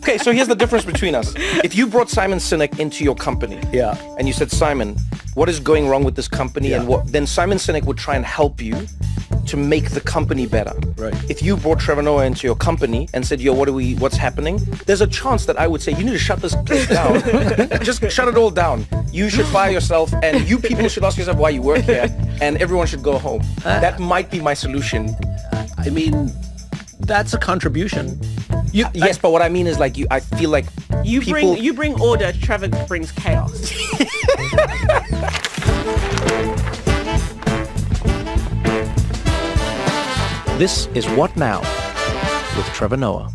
Okay, so here's the difference between us. If you brought Simon Sinek into your company, and you said, Simon, what is going wrong with this company, and then Simon Sinek would try and help you to make the company better. Right. If you brought Trevor Noah into your company and said, yo, what's happening? There's a chance that I would say, you need to shut this place down. Just shut it all down. You should fire yourself, and you people should ask yourself why you work here, and everyone should go home. That might be my solution. I mean, that's a contribution. Yes, but what I mean is, like, I feel like you bring order, Trevor brings chaos. This is What Now with Trevor Noah.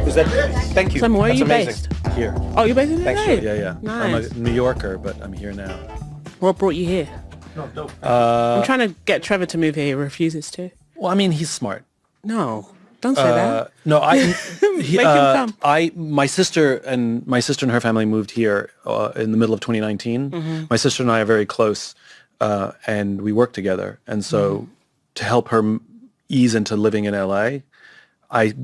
Is that thank you. Simon, where That's are you amazing. based? Here. Oh, you're based in LA? Thanks, Yeah. Nice. I'm a New Yorker, but I'm here now. What brought you here? I'm trying to get Trevor to move here. He refuses to. Well, I mean, he's smart. No, don't say that. No, Make him come. My sister and her family moved here in the middle of 2019. Mm-hmm. My sister and I are very close, and we work together. And so, to help her ease into living in LA, I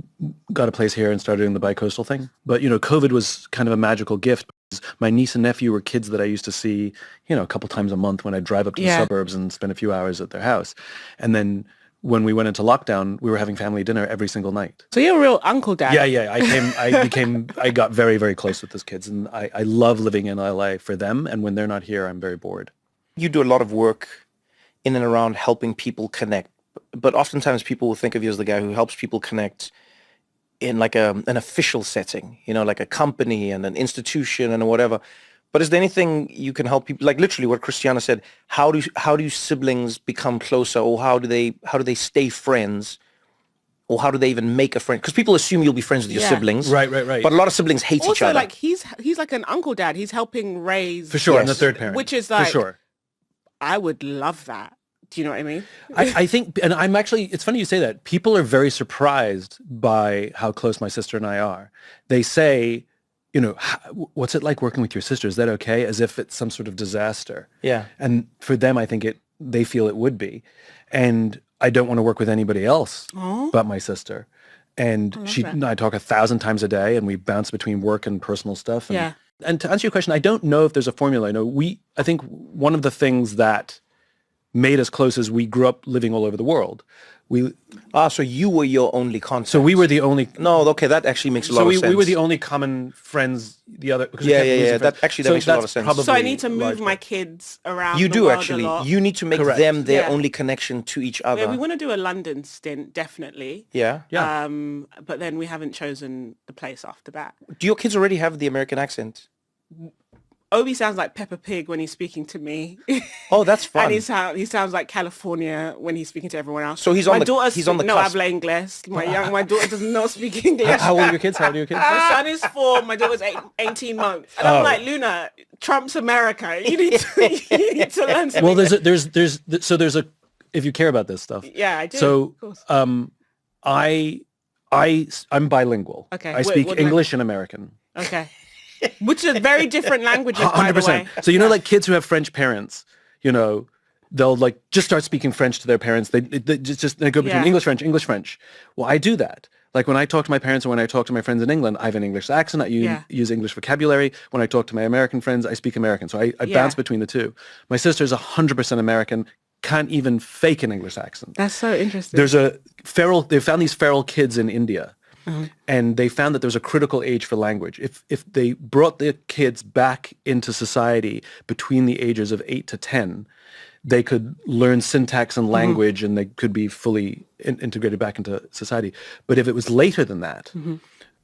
got a place here and started doing the bi-coastal thing. But, COVID was kind of a magical gift. My niece and nephew were kids that I used to see, a couple times a month when I drive up to the suburbs and spend a few hours at their house. And then when we went into lockdown, we were having family dinner every single night. So you're a real uncle dad. Yeah. I got very, very close with those kids. And I love living in LA for them. And when they're not here, I'm very bored. You do a lot of work in and around helping people connect. But oftentimes people will think of you as the guy who helps people connect in like an official setting, like a company and an institution and whatever. But is there anything you can help people, like literally what Christiana said, how do siblings become closer, or how do they stay friends, or how do they even make a friend? Because people assume you'll be friends with your siblings. Right. But a lot of siblings hate each other. Also, like he's like an uncle dad. He's helping raise. For sure, and the third parent. Which is like, for sure. I would love that. Do you know what I mean? I think, and I'm actually, it's funny you say that. People are very surprised by how close my sister and I are. They say, what's it like working with your sister? Is that okay? As if it's some sort of disaster. Yeah. And for them, I think they feel it would be. And I don't want to work with anybody else but my sister. And she and I talk 1,000 times a day, and we bounce between work and personal stuff. And, and to answer your question, I don't know if there's a formula. I think one of the things that made us close as we grew up living all over the world. So you were your only contact. So we were the only. No, okay, that actually makes a lot of sense. So we were the only common friends. The other. Yeah. That makes a lot of sense. So I need to move my kids around. You the do world actually. a lot. You need to make them their only connection to each other. Yeah, we want to do a London stint, definitely. Yeah. But then we haven't chosen the place after that. Do your kids already have the American accent? Obi sounds like Peppa Pig when he's speaking to me. Oh, that's fun. And he sounds like California when he's speaking to everyone else. So he's on the no cusp. habla inglés. My daughter does not speak English. How old are your kids? How old are your kids? My son is 4. My daughter's 18 months. And I'm like, Luna, Trump's America. You need to learn something. Well, there's a if you care about this stuff. Yeah, I do. So, of course. I'm bilingual. Okay. I speak English and American. Okay. Which are very different languages, by the way. So like kids who have French parents, they'll like just start speaking French to their parents. They go between English, French. Well, I do that. Like when I talk to my parents or when I talk to my friends in England, I have an English accent. I use English vocabulary. When I talk to my American friends, I speak American. So I bounce between the two. My sister's 100% American. Can't even fake an English accent. That's so interesting. They found these feral kids in India. Mm-hmm. And they found that there was a critical age for language. If they brought the kids back into society between the ages of 8 to 10, they could learn syntax and language, and they could be fully integrated back into society. But if it was later than that,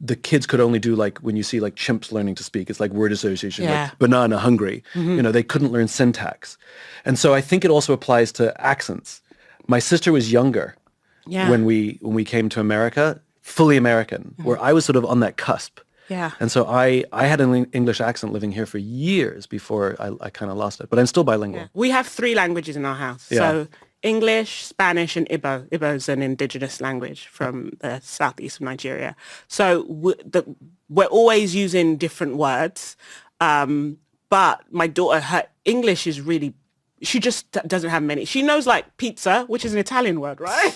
the kids could only do like when you see like chimps learning to speak. It's like word association, like banana, hungry. They couldn't learn syntax. And so I think it also applies to accents. My sister was younger when we came to America. Fully American, where I was sort of on that cusp. Yeah. And so I had an English accent living here for years before I kind of lost it. But I'm still bilingual. Yeah. We have 3 languages in our house. Yeah. So English, Spanish, and Igbo. Igbo is an indigenous language from the southeast of Nigeria. So we're always using different words. But my daughter, her English is really She just doesn't have many. She knows like pizza, which is an Italian word, right?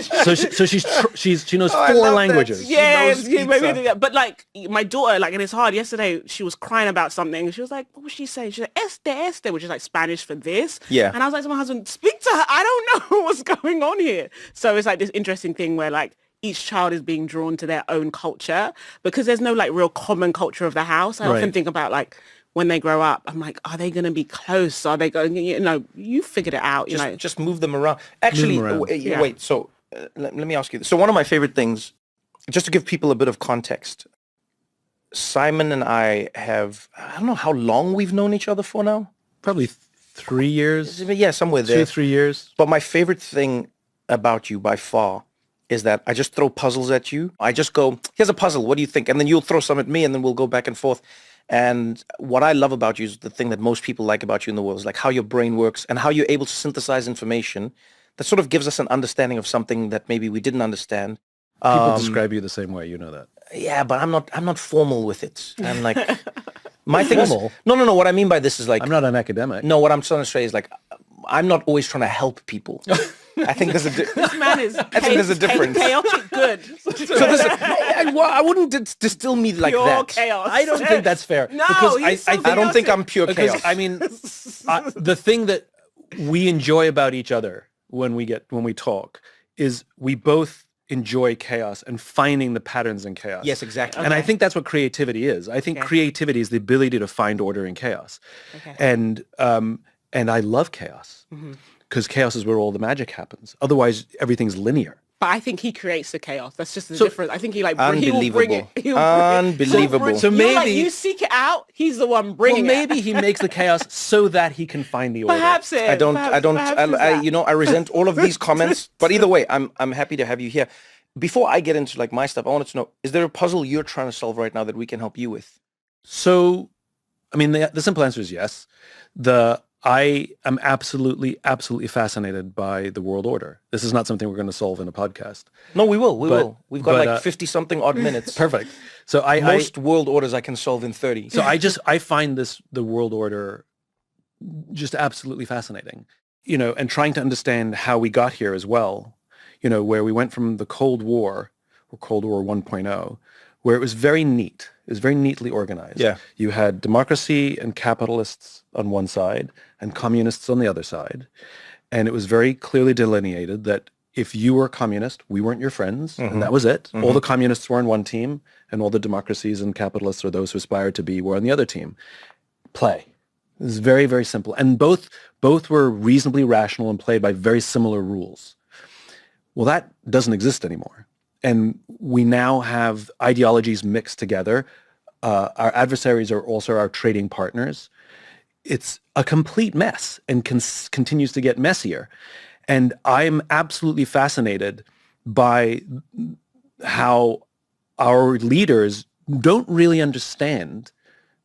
So she knows 4 languages. Maybe. But like my daughter, like, and it's hard. Yesterday, she was crying about something. She was like, "What was she saying?" She's like, "Este," which is like Spanish for this. Yeah. And I was like to my husband, "Speak to her. I don't know what's going on here." So it's like this interesting thing where like each child is being drawn to their own culture because there's no like real common culture of the house. I often think about like when they grow up, I'm like, are they going to be close? Are they going? You figured it out. Just move them around. Actually, wait. So. Let me ask you this. So one of my favorite things, just to give people a bit of context, Simon and I don't know how long we've known each other for now. Probably 3 years. Yeah, somewhere there. 2-3 years. But my favorite thing about you by far is that I just throw puzzles at you. I just go, here's a puzzle. What do you think? And then you'll throw some at me and then we'll go back and forth. And what I love about you is the thing that most people like about you in the world is like how your brain works and how you're able to synthesize information that sort of gives us an understanding of something that maybe we didn't understand. People describe you the same way, you know that. Yeah, but I'm not formal with it. I'm like, my thing is, no. What I mean by this is like, I'm not an academic. No, what I'm trying to say is like, I'm not always trying to help people. I think there's a this man is. I think there's a difference. Chaotic good. I wouldn't distill me like pure that. Chaos. I don't think that's fair. No, because I don't think I'm pure chaos. I mean, the thing that we enjoy about each other when we talk is we both enjoy chaos and finding the patterns in chaos. Yes, exactly. And I think that's what creativity is. I think creativity is the ability to find order in chaos. Okay. And I love chaos because chaos is where all the magic happens. Otherwise, everything's linear. But I think he creates the chaos. That's just the difference. I think he will bring it. Unbelievable. So maybe you seek it out. He's the one bringing it. Maybe he makes the chaos so that he can find the order. Perhaps it. I resent all of these comments. But either way, I'm happy to have you here. Before I get into like my stuff, I wanted to know: is there a puzzle you're trying to solve right now that we can help you with? So, I mean, the simple answer is yes. I am absolutely fascinated by the world order. This is not something we're going to solve in a podcast. No, we will. We will. We've got like 50-something odd minutes. Perfect. So most world orders I can solve in 30. So I find the world order just absolutely fascinating, and trying to understand how we got here as well, where we went from the Cold War or Cold War 1.0, where it was very neat. It was very neatly organized. Yeah. You had democracy and capitalists on one side and communists on the other side. And it was very clearly delineated that if you were a communist, we weren't your friends, and that was it. All the communists were on one team, and all the democracies and capitalists, or those who aspired to be, were on the other team. Play. It was very, very simple. And both were reasonably rational and played by very similar rules. Well, that doesn't exist anymore. And we now have ideologies mixed together. Our adversaries are also our trading partners. It's a complete mess and continues to get messier. And I'm absolutely fascinated by how our leaders don't really understand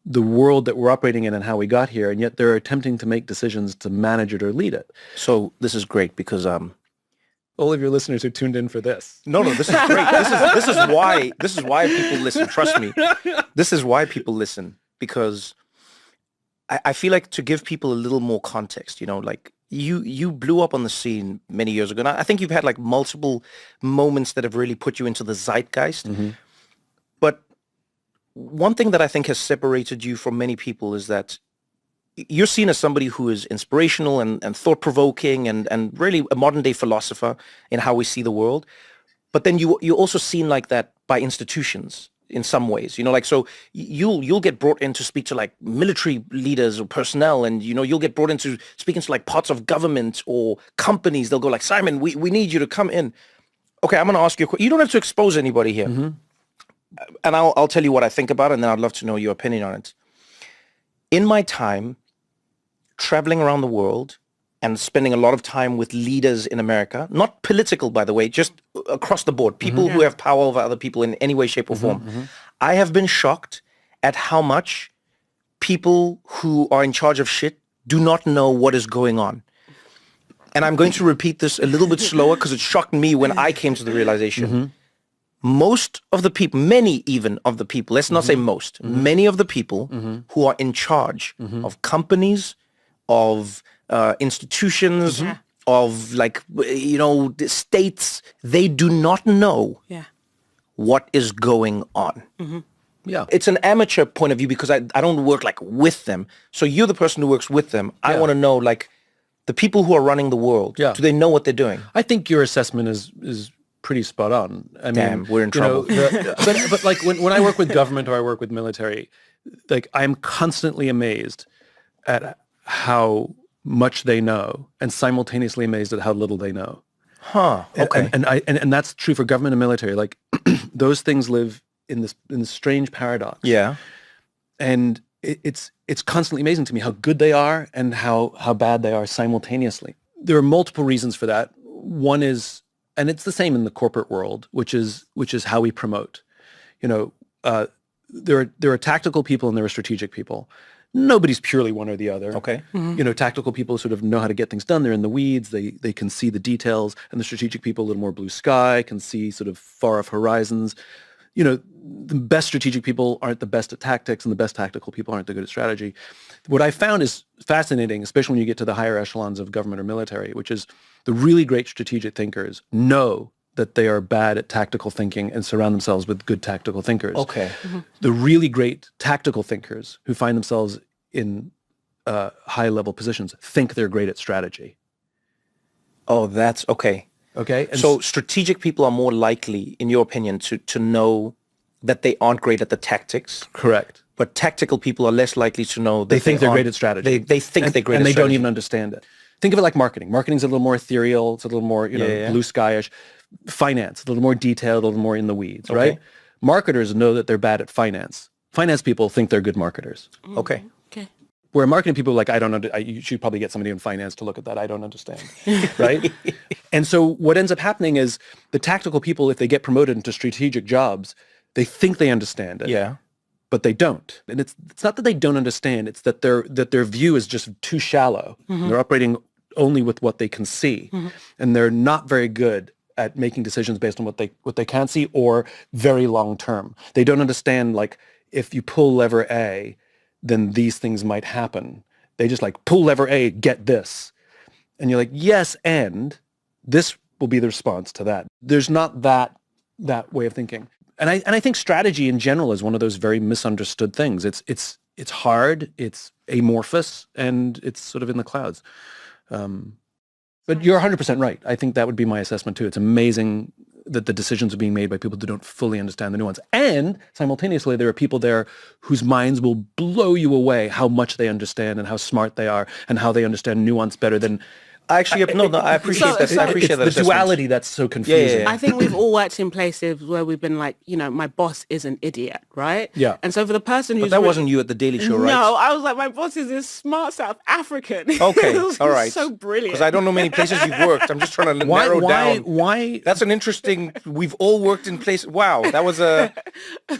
the world that we're operating in and how we got here, and yet they're attempting to make decisions to manage it or lead it. So this is great because all of your listeners are tuned in for this. No, this is great. This is why people listen. Trust me. This is why people listen, because I feel like to give people a little more context, like you blew up on the scene many years ago. And I think you've had like multiple moments that have really put you into the zeitgeist. But one thing that I think has separated you from many people is that you're seen as somebody who is inspirational and thought-provoking and really a modern-day philosopher in how we see the world. But then you're also seen like that by institutions in some ways, like, so you'll get brought in to speak to like military leaders or personnel, and, you'll get brought into speaking to like parts of government or companies. They'll go like, Simon, we need you to come in. Okay, I'm going to ask you a question. You don't have to expose anybody here. And I'll tell you what I think about it, and then I'd love to know your opinion on it. In my time, traveling around the world and spending a lot of time with leaders in America, not political, by the way, just across the board, people who have power over other people in any way, shape, or form. I have been shocked at how much people who are in charge of shit do not know what is going on. And I'm going to repeat this a little bit slower because it shocked me when I came to the realization. Most of the people, many even of the people, let's not say most, many of the people who are in charge of companies, of institutions, of like, the states. They do not know what is going on. Yeah. It's an amateur point of view because I don't work like with them. So you're the person who works with them. I want to know, like, the people who are running the world, do they know what they're doing? I think your assessment is pretty spot on. I Damn, mean, we're in trouble. But like when I work with government or I work with military, like I'm constantly amazed at how much they know and simultaneously amazed at how little they know. Huh. Okay. And that's true for government and military. Like those things live in this strange paradox. Yeah. And it's constantly amazing to me how good they are and how bad they are simultaneously. There are multiple reasons for that. One is, and it's the same in the corporate world, which is how we promote. There are tactical people and there are strategic people. Nobody's purely one or the other. Okay. Tactical people sort of know how to get things done. They're in the weeds. They can see the details. And the strategic people, a little more blue sky, can see sort of far off horizons. The best strategic people aren't the best at tactics, and the best tactical people aren't the good at strategy. What I found is fascinating, especially when you get to the higher echelons of government or military, which is the really great strategic thinkers know that they are bad at tactical thinking and surround themselves with good tactical thinkers. Okay. The really great tactical thinkers who find themselves in high-level positions think they're great at strategy. Oh, that's okay. Okay. And so strategic people are more likely, in your opinion, to know that they aren't great at the tactics. Correct. But tactical people are less likely to know that they think they're great at strategy. They think they're great at strategy. And they don't even understand it. Think of it like marketing. Marketing's a little more ethereal. It's a little more, blue skyish. Finance, a little more detailed, a little more in the weeds, right? Marketers know that they're bad at finance. Finance people think they're good marketers. Okay. Where marketing people are like, you should probably get somebody in finance to look at that. I don't understand, right? And so what ends up happening is the tactical people, if they get promoted into strategic jobs, they think they understand it. Yeah. But they don't. And it's not that they don't understand, it's that their view is just too shallow. They're operating only with what they can see. And they're not very good at making decisions based on what they can't see or very long term. They don't understand, like, if you pull lever A, then these things might happen. They just like, pull lever A, get this. And you're like, yes, and this will be the response to that. There's not that way of thinking. And I think strategy in general is one of those very misunderstood things. It's hard, it's amorphous, and it's sort of in the clouds. But you're 100% right. I think that would be my assessment too. It's amazing that the decisions are being made by people who don't fully understand the nuance. And simultaneously, there are people there whose minds will blow you away how much they understand and how smart they are and how they understand nuance better than... I appreciate that. I appreciate it's that. The duality that's so confusing. Yeah. I think we've all worked in places where we've been like, my boss is an idiot, right? Yeah. And so for the person who's... But that wasn't you at the Daily Show, right? No, I was like, my boss is this smart South African. Okay, all right. So brilliant. Because I don't know many places you've worked. I'm just trying to narrow down. Why? That's an interesting... We've all worked in places... Wow, that was a... But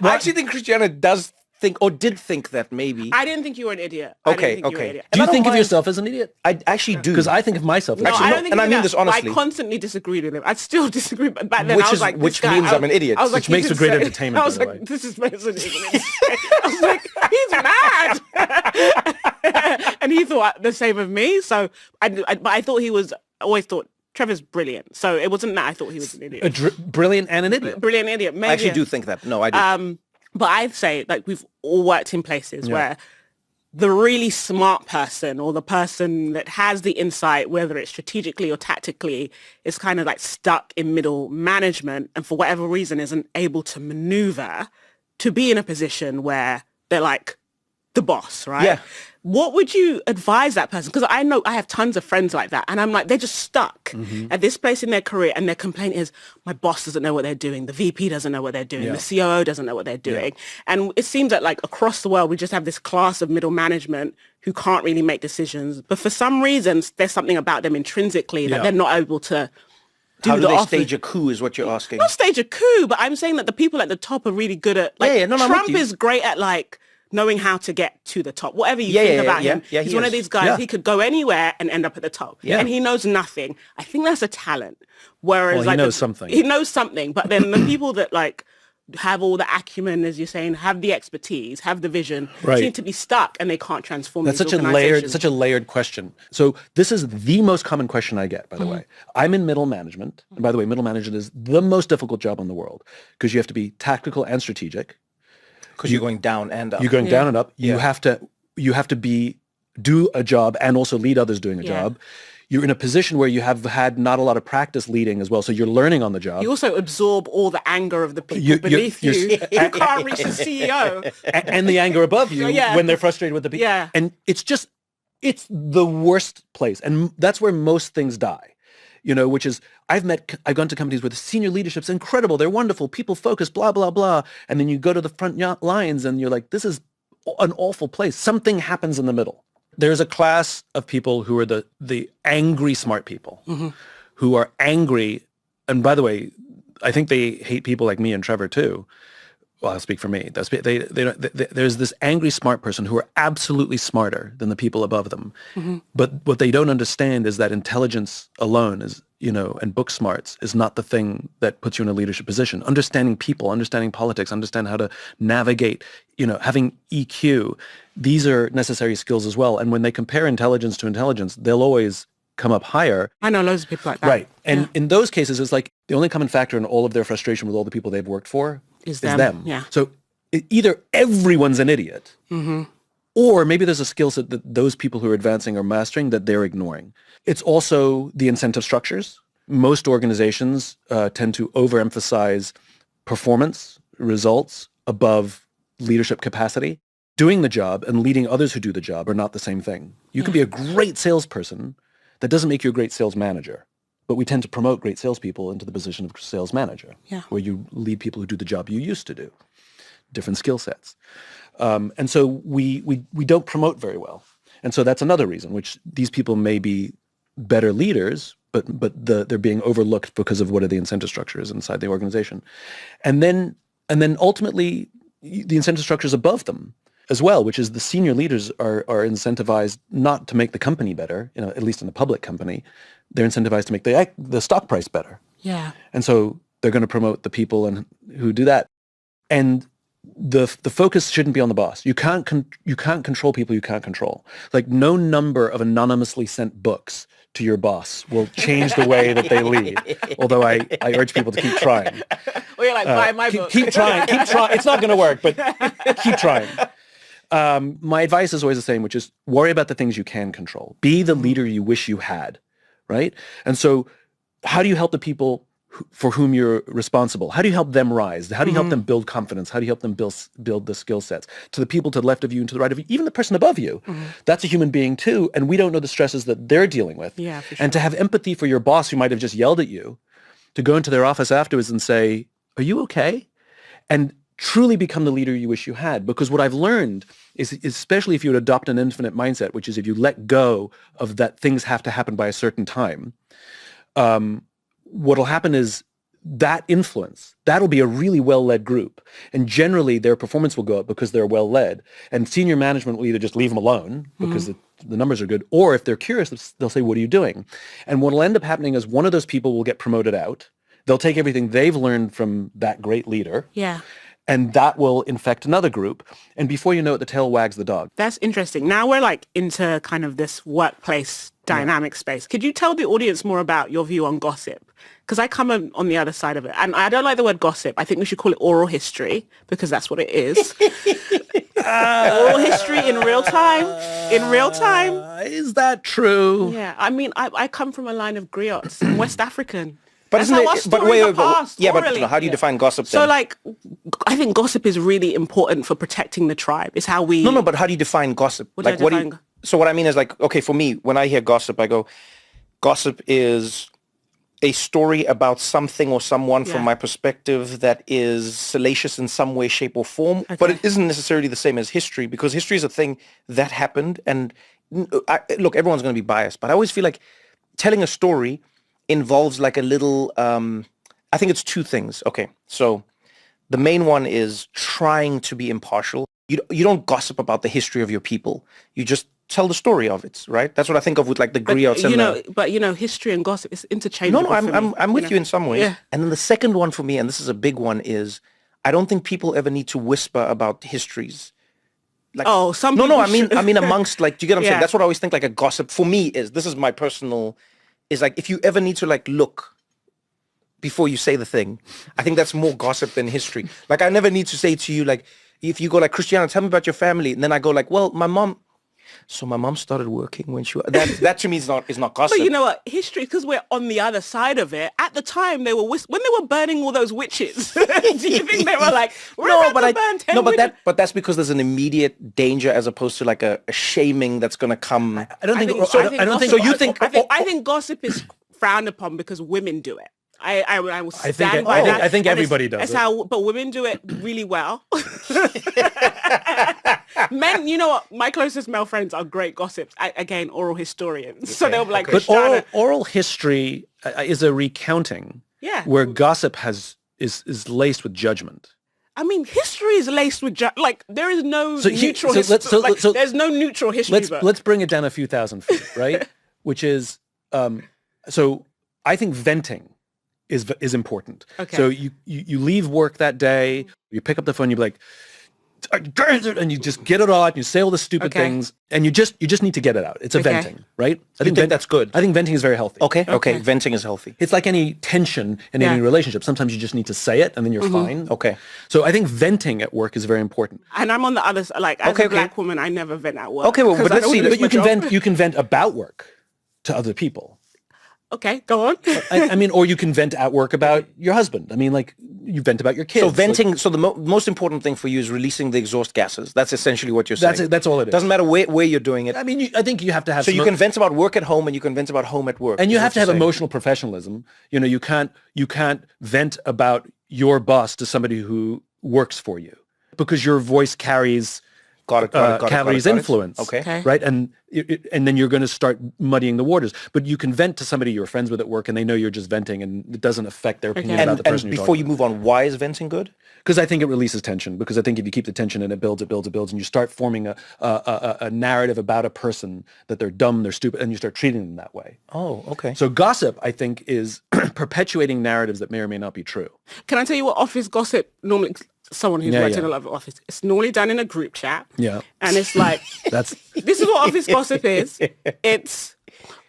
I actually think Christiana does think, or did think that maybe. I didn't think you were an idiot. Okay. Do you think of yourself as an idiot? I actually do. Because I think of myself as No, an I idiot. don't think and you I mean do this that. honestly. I constantly disagreed with him. I still disagree, but back then Which I was is- like, this which guy, means I'm an idiot. I was like, Which makes he's for great insane. entertainment, I was by the like, way. this is person is insane. I was like, he's mad. And he thought the same of me. So but I thought always thought Trevor's brilliant. So it wasn't that I thought he was an idiot. Brilliant and an idiot. Brilliant idiot. Maybe I actually do think that. No, I do. But I'd say, like, we've all worked in places where the really smart person or the person that has the insight, whether it's strategically or tactically, is kind of like stuck in middle management and for whatever reason isn't able to maneuver to be in a position where they're like the boss, right? Yeah. What would you advise that person? Because I know I have tons of friends like that, and I'm like, they're just stuck at this place in their career, and their complaint is, my boss doesn't know what they're doing, the VP doesn't know what they're doing, the COO doesn't know what they're doing. And it seems that, like, across the world, we just have this class of middle management who can't really make decisions. But for some reasons, there's something about them intrinsically that they're not able to do. How do the they office. stage a coup is what you're asking. Not stage a coup, but I'm saying that the people at the top are really good at, like, I'm with Trump you. is great at, like, knowing how to get to the top. Whatever you think about him, he he's one of is. these guys, he could go anywhere and end up at the top. Yeah. And he knows nothing. I think that's a talent. Whereas, Well, he like, knows something. He knows something, but then the people that, like, have all the acumen, as you're saying, have the expertise, have the vision, Right. seem to be stuck and they can't transform That's these such organizations. a layered question. So this is the most common question I get, by the way. I'm in middle management. And by the way, middle management is the most difficult job in the world because you have to be tactical and strategic. Because you're going down and up. You're going down and up. Yeah. You have to do a job and also lead others doing a job. You're in a position where you have had not a lot of practice leading as well, so you're learning on the job. You also absorb all the anger of the people beneath you who can't reach the CEO. and the anger above you when they're frustrated with the people. Yeah. And it's the worst place. And that's where most things die. Which is, I've gone to companies where the senior leadership's incredible. They're wonderful. People focus, blah, blah, blah. And then you go to the front lines and you're like, this is an awful place. Something happens in the middle. There's a class of people who are the angry smart people who are angry. And by the way, I think they hate people like me and Trevor too. Well, I'll speak for me. There's this angry smart person who are absolutely smarter than the people above them. But what they don't understand is that intelligence alone is, and book smarts is not the thing that puts you in a leadership position. Understanding people, understanding politics, understand how to navigate, having EQ. These are necessary skills as well. And when they compare intelligence to intelligence, they'll always come up higher. I know loads of people like that. Right. And in those cases, it's like the only common factor in all of their frustration with all the people they've worked for is them. Yeah. So either everyone's an idiot, or maybe there's a skill set that those people who are advancing are mastering that they're ignoring. It's also the incentive structures. Most organizations tend to overemphasize performance, results above leadership capacity. Doing the job and leading others who do the job are not the same thing. You can be a great salesperson. That doesn't make you a great sales manager. But we tend to promote great salespeople into the position of sales manager, where you lead people who do the job you used to do, different skill sets. And so we don't promote very well. And so that's another reason, which these people may be better leaders, but they're being overlooked because of what are the incentive structures inside the organization. And then ultimately, the incentive structures above them as well, which is the senior leaders are incentivized not to make the company better, at least in a public company. They're incentivized to make the stock price better. Yeah. And so they're going to promote the people who do that. And the focus shouldn't be on the boss. You can't control people you can't control. Like no number of anonymously sent books to your boss will change the way that they lead. Although I urge people to keep trying. Well, you're like, buy my book. Keep trying. It's not going to work, but keep trying. My advice is always the same, which is worry about the things you can control. Be the leader you wish you had, right? And so how do you help the people for whom you're responsible? How do you help them rise? How do you help them build confidence? How do you help them build the skill sets? To the people to the left of you and to the right of you, even the person above you, that's a human being too, and we don't know the stresses that they're dealing with. Yeah, for sure. And to have empathy for your boss who might have just yelled at you, to go into their office afterwards and say, are you okay? And truly become the leader you wish you had. Because what I've learned is, especially if you would adopt an infinite mindset, which is if you let go of that things have to happen by a certain time, what'll happen is that influence, that'll be a really well-led group. And generally their performance will go up because they're well-led. And senior management will either just leave them alone because the numbers are good, or if they're curious, they'll say, what are you doing? And what'll end up happening is one of those people will get promoted out. They'll take everything they've learned from that great leader. Yeah. And that will infect another group. And before you know it, the tail wags the dog. That's interesting. Now we're like into kind of this workplace dynamic space. Could you tell the audience more about your view on gossip? Because I come on the other side of it. And I don't like the word gossip. I think we should call it oral history because that's what it is. Oral history in real time. In real time. Is that true? Yeah. I mean, I come from a line of griots. I'm West African. But That's isn't how our it? stories are passed Yeah, but orally. how do you define gossip then? So, like, I think gossip is really important for protecting the tribe. It's how we... No, but how do you define gossip? What do I define? So what I mean is like, okay, for me, when I hear gossip, I go, gossip is a story about something or someone from my perspective that is salacious in some way, shape or form, but it isn't necessarily the same as history because history is a thing that happened. And look, everyone's going to be biased, but I always feel like telling a story involves like a little, I think it's two things. Okay, so the main one is trying to be impartial. You don't gossip about the history of your people. You just tell the story of it, right? That's what I think of with like the griots and But history and gossip is interchangeable. No, I'm with you in some ways. Yeah. And then the second one for me, and this is a big one, is I don't think people ever need to whisper about histories. Like, some no, people I mean amongst, like, do you get what I'm saying? Yeah. That's what I always think, like, a gossip for me this is my personal, is like, if you ever need to, like, look before you say the thing, I think that's more gossip than history. Like, I never need to say to you, like, if you go like, Christiana, tell me about your family, and then I go like, well, my mom started working when she was, that to me is not gossip. But you know what? History, because we're on the other side of it. At the time, they were when they were burning all those witches. Do you think they were like, but that's because there's an immediate danger as opposed to like a shaming that's going to come. I don't think. I think gossip is frowned upon because women do it. I will stand by that. I think everybody does it. But women do it really well. Men, you know what? My closest male friends are great gossips. Again, oral historians. Okay. So they'll be like, but oral history is a recounting. Yeah. Where gossip is laced with judgment. I mean, history is laced with like there is no neutral history. There's no neutral history. Let's bring it down a few thousand feet, right? Which is so I think venting is important. Okay. So you leave work that day, you pick up the phone, you be like, and you just get it all out, and you say all the stupid things, and you just need to get it out. It's a venting, right? I think that's good. I think venting is very healthy. Okay. Venting is healthy. It's like any tension in any relationship. Sometimes you just need to say it, and then you're fine. Okay. So I think venting at work is very important. And I'm on the other side. Like, as a black woman, I never vent at work. Okay, well, but let's see. But you can vent about work to other people. Okay, go on. I mean, or you can vent at work about your husband. I mean, like, you vent about your kids. So venting, so the most important thing for you is releasing the exhaust gases. That's essentially what you're saying. That's all it is. Doesn't matter where you're doing it. I mean, I think you have to have. So you can vent about work at home, and you can vent about home at work. And you have to have emotional professionalism. You know, you can't vent about your boss to somebody who works for you, because your voice carries influence. Okay. Right? And then you're going to start muddying the waters. But you can vent to somebody you're friends with at work, and they know you're just venting, and it doesn't affect their opinion about the person you're talking before you move on, why is venting good? Because I think it releases tension. Because I think if you keep the tension and it builds, and you start forming a narrative about a person that they're dumb, they're stupid, and you start treating them that way. Oh, okay. So gossip, I think, is perpetuating narratives that may or may not be true. Can I tell you what office gossip normally... Someone who's worked in a lot of office. It's normally done in a group chat. Yeah. And it's like, this is what office gossip is. It's,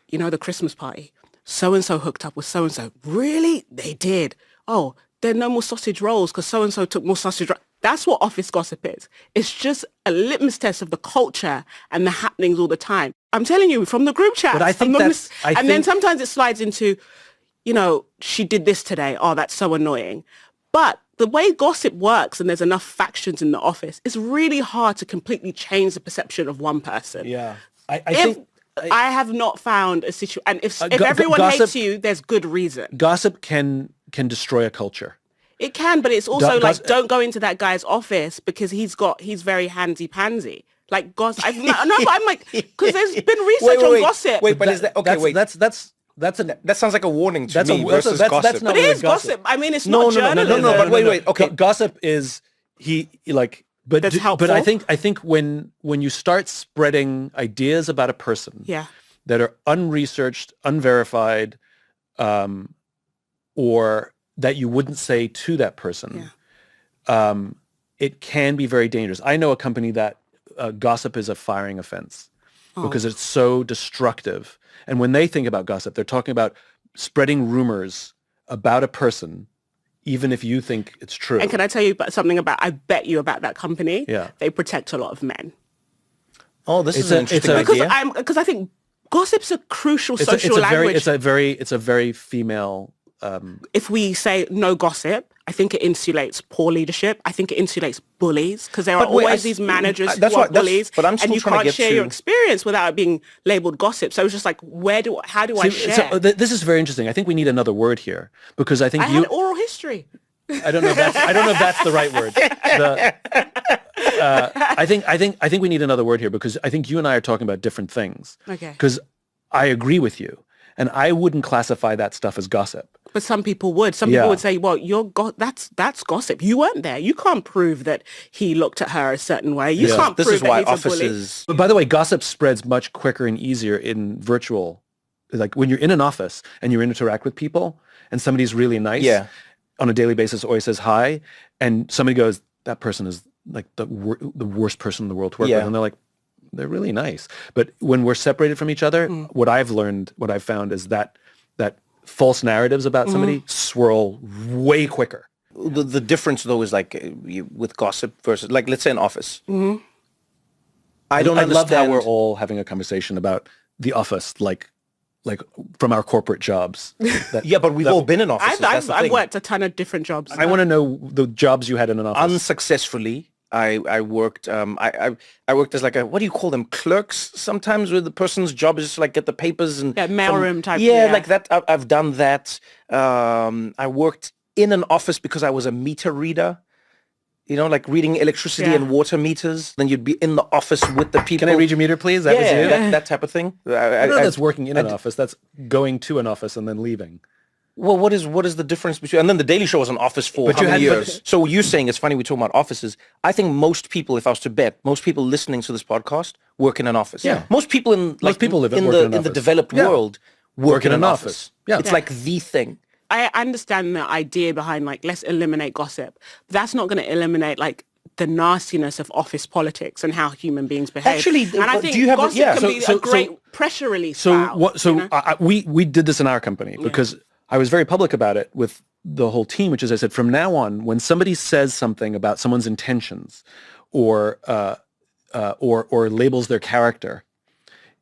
the Christmas party. So-and-so hooked up with so-and-so. Really? They did. Oh, there are no more sausage rolls because so-and-so took more sausage rolls. That's what office gossip is. It's just a litmus test of the culture and the happenings all the time. I'm telling you, from the group chat. But I think then sometimes it slides into, she did this today. Oh, that's so annoying. But the way gossip works, and there's enough factions in the office, it's really hard to completely change the perception of one person. Yeah. I have not found a situation, and if everyone hates you, there's good reason. Gossip can destroy a culture. It can, but it's also don't go into that guy's office because he's very handsy-pansy. Like gossip. I'm like, because there's been research on gossip. Wait, but is that okay? Wait, that sounds like a warning to me versus gossip. That's not really gossip. I mean, it's not journalism. No, but wait. Okay, gossip is but I think when you start spreading ideas about a person, that are unresearched, unverified, or that you wouldn't say to that person, it can be very dangerous. I know a company that gossip is a firing offense because it's so destructive. And when they think about gossip, they're talking about spreading rumors about a person, even if you think it's true. And can I tell you something I bet you about that company? Yeah. They protect a lot of men. Oh, this is an interesting idea. Because I think gossip's a crucial social language. It's a very female... if we say no gossip, I think it insulates poor leadership. I think it insulates bullies because there are always these managers who are bullies, and you can't share your experience without it being labeled gossip. So it's just like, how do I share? So this is very interesting. I think we need another word here because I think had oral history. I don't know if that's the right word. I think we need another word here because I think you and I are talking about different things. Okay. Because I agree with you, and I wouldn't classify that stuff as gossip. But some people would. Some people would say, well, that's gossip. You weren't there. You can't prove that he looked at her a certain way. You can't prove that he's a bully. But by the way, gossip spreads much quicker and easier in virtual. Like when you're in an office and you interact with people and somebody's really nice. Yeah. on a daily basis always says hi, and somebody goes, that person is like the worst person in the world to work with, and they're like, they're really nice. But when we're separated from each other, what I've found is that false narratives about somebody swirl way quicker. The difference though is like with gossip versus like, let's say an office. I love how we're all having a conversation about the office, like from our corporate jobs. But we've all been in offices. I've worked a ton of different jobs. I want to know the jobs you had in an office. Unsuccessfully, I worked. I worked as like a, what do you call them? Clerks sometimes, where the person's job is just to like get the papers and mailroom type. Yeah, like that. I've done that. I worked in an office because I was a meter reader. You know, like reading electricity and water meters. Then you'd be in the office with the people. Can I read your meter, please? That was you? That type of thing. That's working in an office. That's going to an office and then leaving. Well, what is the difference between? And then the Daily Show was an office for how many years? So you're saying it's funny we talk about offices. I think most people, if I was to bet, most people listening to this podcast work in an office. Yeah. Most people in the developed world work in an office. Yeah. It's like the thing. I understand the idea behind like, let's eliminate gossip. That's not going to eliminate like the nastiness of office politics and how human beings behave. Actually, and I think do you have gossip can be a great pressure release. We did this in our company because I was very public about it with the whole team, which is I said, from now on, when somebody says something about someone's intentions or labels their character,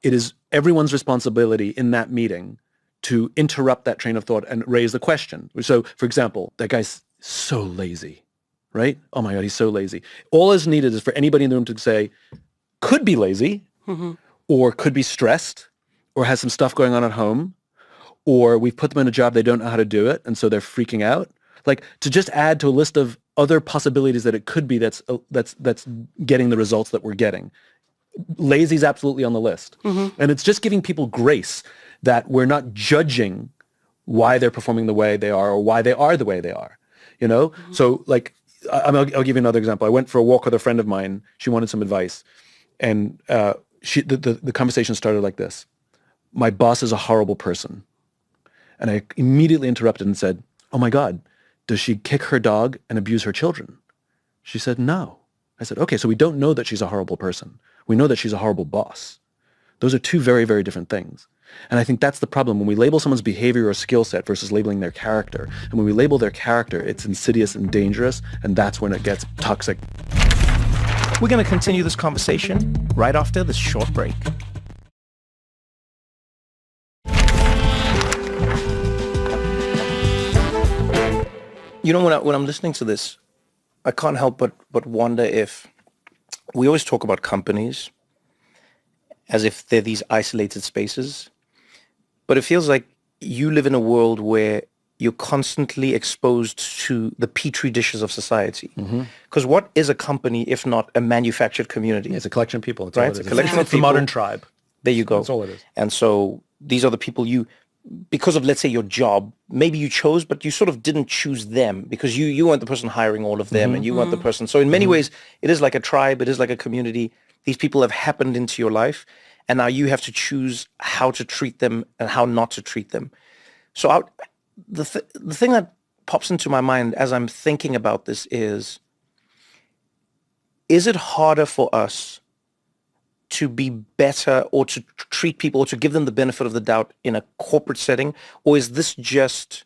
it is everyone's responsibility in that meeting to interrupt that train of thought and raise the question. So, for example, that guy's so lazy, right? Oh my God, he's so lazy. All is needed is for anybody in the room to say, could be lazy, or could be stressed, or has some stuff going on at home, or we've put them in a job they don't know how to do it, and so they're freaking out. Like, to just add to a list of other possibilities that it could be that's getting the results that we're getting. Lazy's absolutely on the list. And it's just giving people grace that we're not judging why they're performing the way they are or why they are the way they are, you know? So like, I'll give you another example. I went for a walk with a friend of mine. She wanted some advice. And the conversation started like this. My boss is a horrible person. And I immediately interrupted and said, oh my God, does she kick her dog and abuse her children? She said, no. I said, okay, so we don't know that she's a horrible person. We know that she's a horrible boss. Those are two very, very different things. And I think that's the problem. When we label someone's behavior or skill set versus labeling their character, and when we label their character, it's insidious and dangerous, and that's when it gets toxic. We're going to continue this conversation right after this short break. You know, when I'm listening to this, I can't help but wonder if we always talk about companies as if they're these isolated spaces, but it feels like you live in a world where you're constantly exposed to the petri dishes of society. Because what is a company if not a manufactured community? It's a collection of people. Right? It's a collection of people. The modern tribe. There you go. That's all it is. And so these are the people you, because of, let's say, your job, maybe you chose, but you sort of didn't choose them because you weren't the person hiring all of them and you weren't the person. So in many ways, it is like a tribe. It is like a community. These people have happened into your life. And now you have to choose how to treat them and how not to treat them. So the thing that pops into my mind as I'm thinking about this is it harder for us to be better or to treat people or to give them the benefit of the doubt in a corporate setting? Or is this just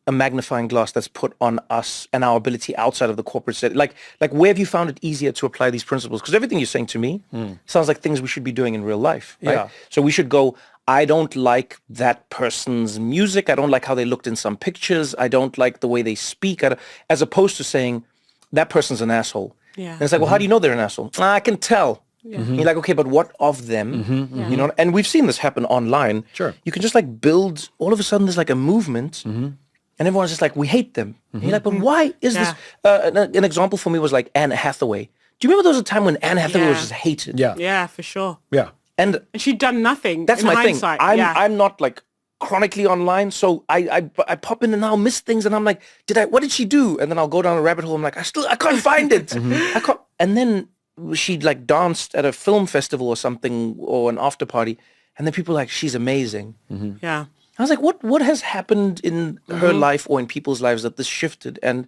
a magnifying glass that's put on us and our ability outside of the corporate setting? Like where have you found it easier to apply these principles? Because everything you're saying to me sounds like things we should be doing in real life, right? Yeah. So we should go, I don't like that person's music. I don't like how they looked in some pictures. I don't like the way they speak. As opposed to saying, that person's an asshole. Yeah. And it's like, well, how do you know they're an asshole? I can tell. Yeah. You're like, okay, but what of them? You know, and we've seen this happen online. Sure. You can just like build, all of a sudden there's like a movement and everyone's just like, we hate them. And you're like, but why is this? An example for me was like Anne Hathaway. Do you remember there was a time when Anne Hathaway was just hated? Yeah. Yeah, for sure. Yeah. And she'd done nothing. That's in my hindsight. thing. I'm not like chronically online, so I pop in and I'll miss things and I'm like, what did she do? And then I'll go down a rabbit hole. I'm like, I can't find it. I can't. And then she like danced at a film festival or something or an after party, and then people are like, she's amazing. Yeah. I was like, what has happened in her life or in people's lives that this shifted? And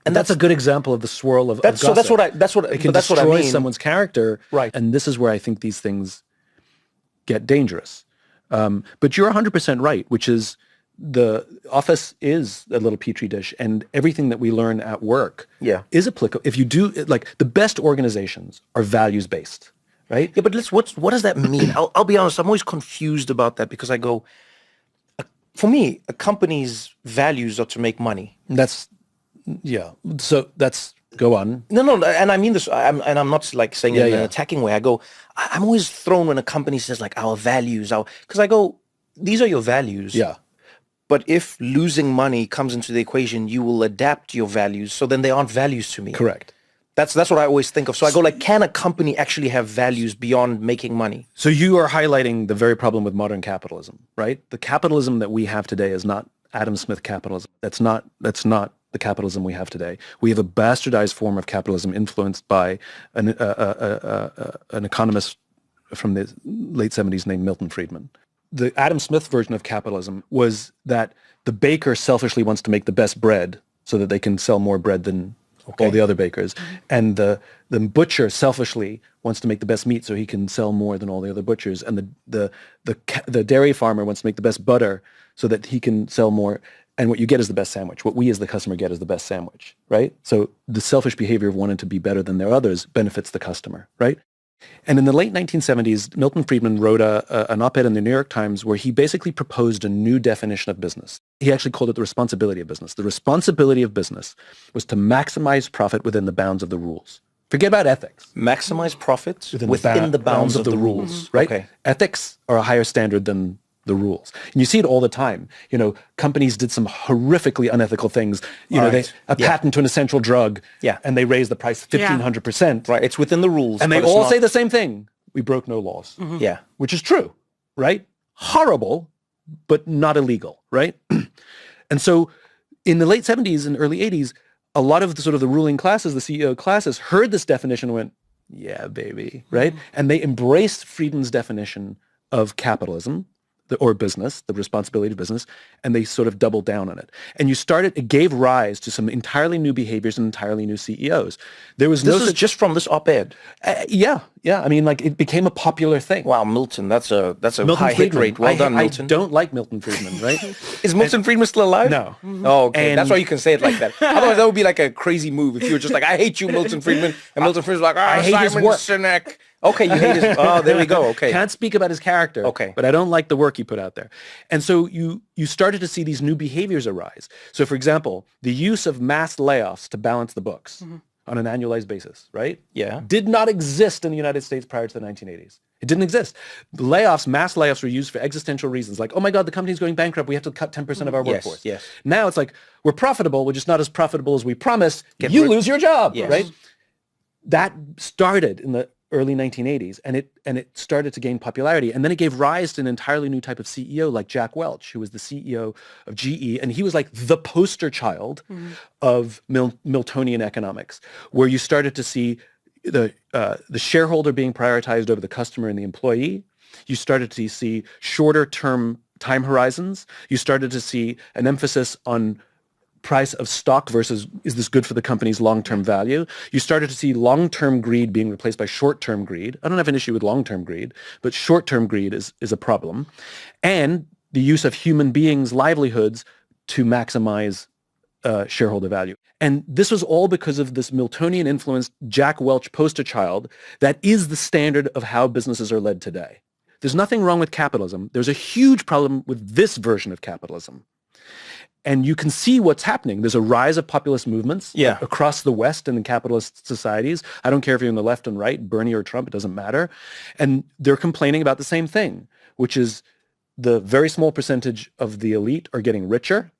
that's a good example of the swirl of that's gossip. It can destroy what I mean. someone's character, Right? And this is where I think these things get dangerous. But you're 100% right, which is the office is a little petri dish, and everything that we learn at work is applicable. If you do, like, the best organizations are values based, right? Yeah, but what does that mean? I'll be honest, I'm always confused about that because I go, for me, a company's values are to make money. So that's, go on. No, and I mean this, I'm not like saying it in an attacking way. I go, I'm always thrown when a company says like our values, because I go, these are your values. Yeah. But if losing money comes into the equation, you will adapt your values. So then they aren't values to me. Correct. That's what I always think of. So I go like, can a company actually have values beyond making money? So you are highlighting the very problem with modern capitalism, right? The capitalism that we have today is not Adam Smith capitalism. That's not the capitalism we have today. We have a bastardized form of capitalism influenced by an economist from the late 70s named Milton Friedman. The Adam Smith version of capitalism was that the baker selfishly wants to make the best bread so that they can sell more bread than all the other bakers. And the butcher selfishly wants to make the best meat so he can sell more than all the other butchers. And the dairy farmer wants to make the best butter so that he can sell more. And what you get is the best sandwich. What we as the customer get is the best sandwich, right? So the selfish behavior of wanting to be better than their others benefits the customer, right? And in the late 1970s, Milton Friedman wrote an op-ed in the New York Times where he basically proposed a new definition of business. He actually called it the responsibility of business. The responsibility of business was to maximize profit within the bounds of the rules. Forget about ethics. Maximize profits within the bounds of the rules. Right? Okay. Ethics are a higher standard than the rules. And you see it all the time. You know, companies did some horrifically unethical things. You know, patent to an essential drug, and they raised the price 1,500%. Right, it's within the rules. And they all say the same thing. We broke no laws. Yeah. Which is true, right? Horrible, but not illegal, right? And so in the late 70s and early 80s, a lot of the ruling classes, the CEO classes, heard this definition and went, yeah, baby, right? And they embraced Friedman's definition of capitalism, or business, the responsibility of business, and they sort of doubled down on it. And it gave rise to some entirely new behaviors and entirely new CEOs. This is just from this op-ed? Yeah. I mean, like, it became a popular thing. Wow, Milton, that's a Milton high Friedman. hit rate. Well done, Milton. I don't like Milton Friedman, right? Is Milton Friedman still alive? No. Oh, okay. That's why you can say it like that. Otherwise, that would be like a crazy move if you were just like, I hate you, Milton Friedman. And Milton Friedman's like, I hate Simon Sinek. Okay, you hate his... Oh, there we go. Okay. Can't speak about his character. Okay. But I don't like the work he put out there. And so you started to see these new behaviors arise. So, for example, the use of mass layoffs to balance the books on an annualized basis, right? Yeah. Did not exist in the United States prior to the 1980s. It didn't exist. Mass layoffs were used for existential reasons, like, oh my God, the company's going bankrupt. We have to cut 10% of our workforce. Yes. Now it's like, we're profitable. We're just not as profitable as we promised. You lose your job, right? That started in the early 1980s, and it started to gain popularity. And then it gave rise to an entirely new type of CEO like Jack Welch, who was the CEO of GE. And he was like the poster child of Miltonian economics, where you started to see the shareholder being prioritized over the customer and the employee. You started to see shorter term time horizons. You started to see an emphasis on price of stock versus is this good for the company's long-term value. You started to see long-term greed being replaced by short-term greed. I don't have an issue with long-term greed, but short-term greed is a problem. And the use of human beings' livelihoods to maximize shareholder value. And this was all because of this Miltonian-influenced Jack Welch poster child that is the standard of how businesses are led today. There's nothing wrong with capitalism. There's a huge problem with this version of capitalism. And you can see what's happening. There's a rise of populist movements across the West and in capitalist societies. I don't care if you're on the left and right, Bernie or Trump, it doesn't matter. And they're complaining about the same thing, which is the very small percentage of the elite are getting richer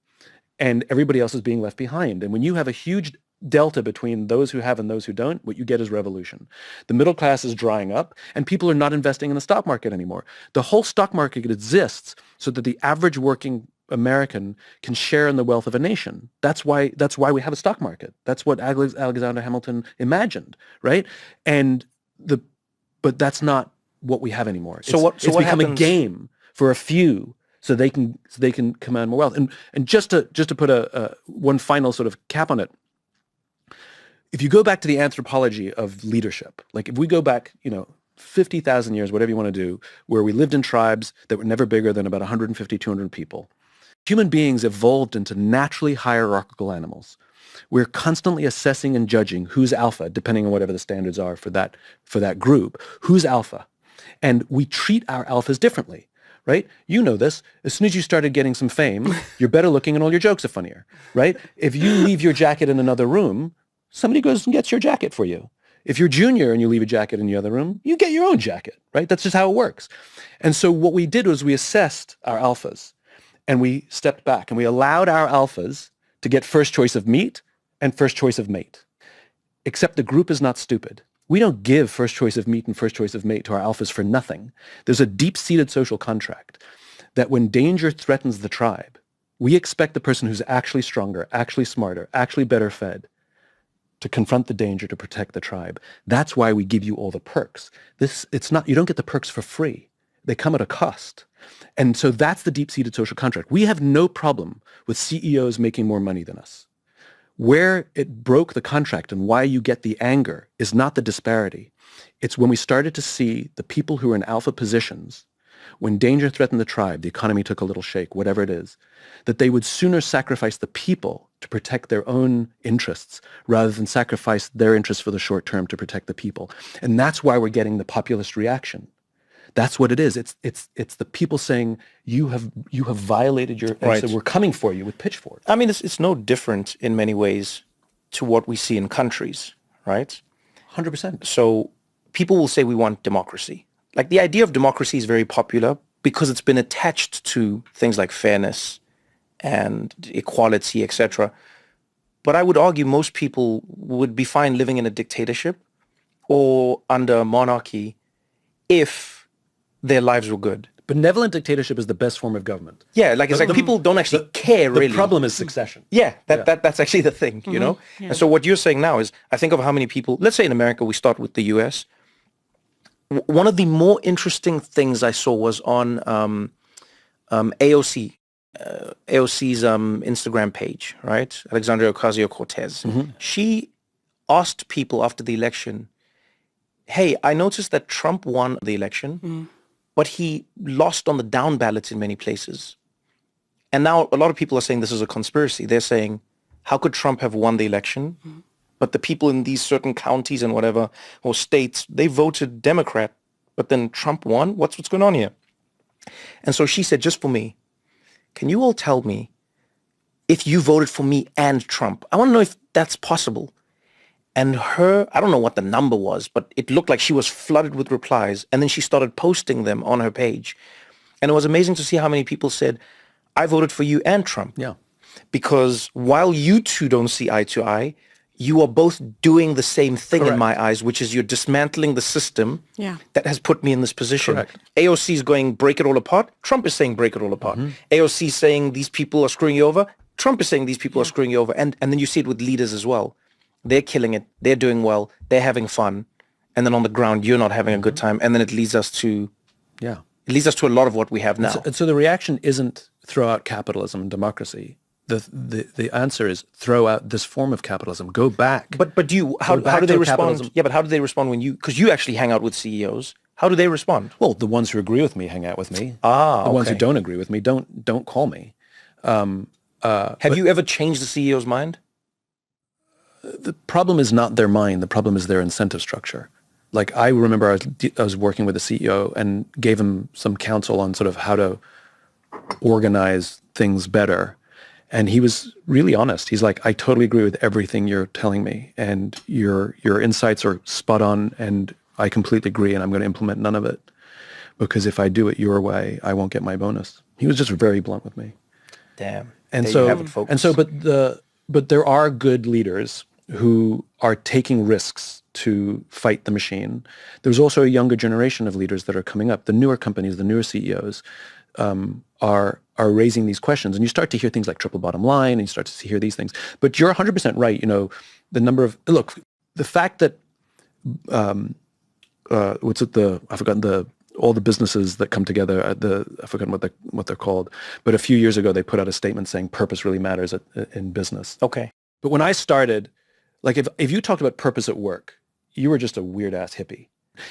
and everybody else is being left behind. And when you have a huge delta between those who have and those who don't, what you get is revolution. The middle class is drying up and people are not investing in the stock market anymore. The whole stock market exists so that the average working American can share in the wealth of a nation. That's why we have a stock market. That's what Alexander Hamilton imagined, right? But that's not what we have anymore. It's become a game for a few so they can command more wealth. And just to put a one final sort of cap on it, if you go back to the anthropology of leadership, like if we go back, 50,000 years, whatever you want to do, where we lived in tribes that were never bigger than about 150, 200 people, human beings evolved into naturally hierarchical animals. We're constantly assessing and judging who's alpha, depending on whatever the standards are for that group, who's alpha. And we treat our alphas differently, right? You know this. As soon as you started getting some fame, you're better looking and all your jokes are funnier, right? If you leave your jacket in another room, somebody goes and gets your jacket for you. If you're junior and you leave a jacket in the other room, you get your own jacket, right? That's just how it works. And so what we did was we assessed our alphas and we stepped back and we allowed our alphas to get first choice of meat and first choice of mate. Except the group is not stupid. We don't give first choice of meat and first choice of mate to our alphas for nothing. There's a deep-seated social contract that when danger threatens the tribe, we expect the person who's actually stronger, actually smarter, actually better fed to confront the danger to protect the tribe. That's why we give you all the perks. You don't get the perks for free. They come at a cost. And so that's the deep-seated social contract. We have no problem with CEOs making more money than us. Where it broke the contract and why you get the anger is not the disparity. It's when we started to see the people who are in alpha positions, when danger threatened the tribe, the economy took a little shake, whatever it is, that they would sooner sacrifice the people to protect their own interests rather than sacrifice their interests for the short term to protect the people. And that's why we're getting the populist reaction. That's what it is. It's the people saying you have violated your right. So we're coming for you with pitchforks. I mean, it's no different in many ways to what we see in countries, right? 100%. So people will say we want democracy. Like the idea of democracy is very popular because it's been attached to things like fairness and equality, etc. But I would argue most people would be fine living in a dictatorship or under a monarchy if their lives were good. Benevolent dictatorship is the best form of government. Yeah, like people don't actually care really. The problem is succession. Yeah, that's actually the thing, you know? Yeah. And so what you're saying now is, I think of how many people, let's say in America, we start with the US. One of the more interesting things I saw was on AOC, AOC's Instagram page, right? Alexandria Ocasio-Cortez. Mm-hmm. She asked people after the election, hey, I noticed that Trump won the election, but he lost on the down ballots in many places. And now a lot of people are saying this is a conspiracy. They're saying, how could Trump have won the election? But the people in these certain counties and whatever, or states, they voted Democrat, but then Trump won? What's going on here? And so she said, just for me, can you all tell me if you voted for me and Trump? I want to know if that's possible. And I don't know what the number was, but it looked like she was flooded with replies. And then she started posting them on her page. And it was amazing to see how many people said, I voted for you and Trump. Yeah. Because while you two don't see eye to eye, you are both doing the same thing. Correct. In my eyes, which is you're dismantling the system that has put me in this position. Correct. AOC is going, break it all apart. Trump is saying, break it all apart. AOC is saying, these people are screwing you over. Trump is saying, these people are screwing you over. And then you see it with leaders as well. They're killing it. They're doing well. They're having fun. And then on the ground, you're not having a good time. And then it leads us to a lot of what we have now. And so the reaction isn't throw out capitalism and democracy. The answer is throw out this form of capitalism. Go back. But how do they respond? Capitalism. Yeah, but how do they respond when because you actually hang out with CEOs. How do they respond? Well, the ones who agree with me hang out with me. The ones who don't agree with me don't call me. Have you ever changed the CEO's mind? The problem is not their mind. The problem is their incentive structure. Like I remember I was working with a CEO and gave him some counsel on sort of how to organize things better. And he was really honest. He's like, I totally agree with everything you're telling me. And your insights are spot on. And I completely agree. And I'm going to implement none of it. Because if I do it your way, I won't get my bonus. He was just very blunt with me. Damn. And but there are good leaders who are taking risks to fight the machine. There's also a younger generation of leaders that are coming up. The newer companies, the newer CEOs are raising these questions. And you start to hear things like triple bottom line, and you start to hear these things. But you're 100% right. You know, the fact that, I've forgotten all the businesses that come together at I forget what they're called, but a few years ago they put out a statement saying purpose really matters in business. Okay. But when I started, like if you talked about purpose at work, you were just a weird ass hippie.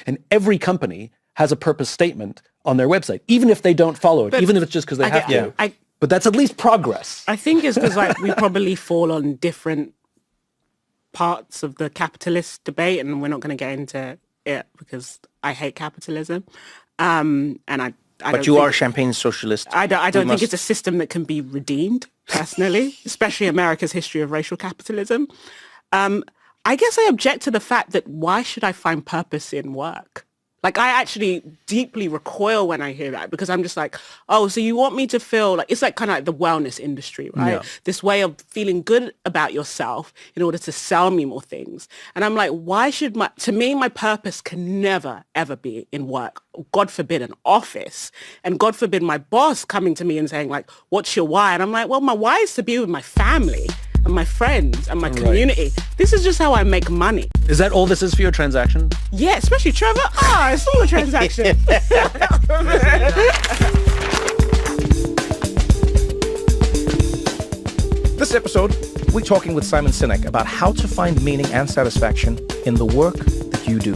And every company has a purpose statement on their website, even if they don't follow it, But even if it's just because they have to. But that's at least progress. I think it's because like we probably fall on different parts of the capitalist debate, and we're not going to get into it because I hate capitalism. And I But you are a champagne socialist. I don't think it's a system that can be redeemed, personally, especially America's history of racial capitalism. I guess I object to the fact that why should I find purpose in work? Like, I actually deeply recoil when I hear that, because I'm just like, oh, so you want me to feel like, it's like kind of like the wellness industry, right? Yeah. This way of feeling good about yourself in order to sell me more things. And I'm like, why should to me, my purpose can never, ever be in work. God forbid an office. And God forbid my boss coming to me and saying like, what's your why? And I'm like, well, my why is to be with my family and my friends and my community. This is just how I make money. Is that all this is for your transaction? Yeah, especially Trevor. It's all a transaction. This episode, we're talking with Simon Sinek about how to find meaning and satisfaction in the work that you do.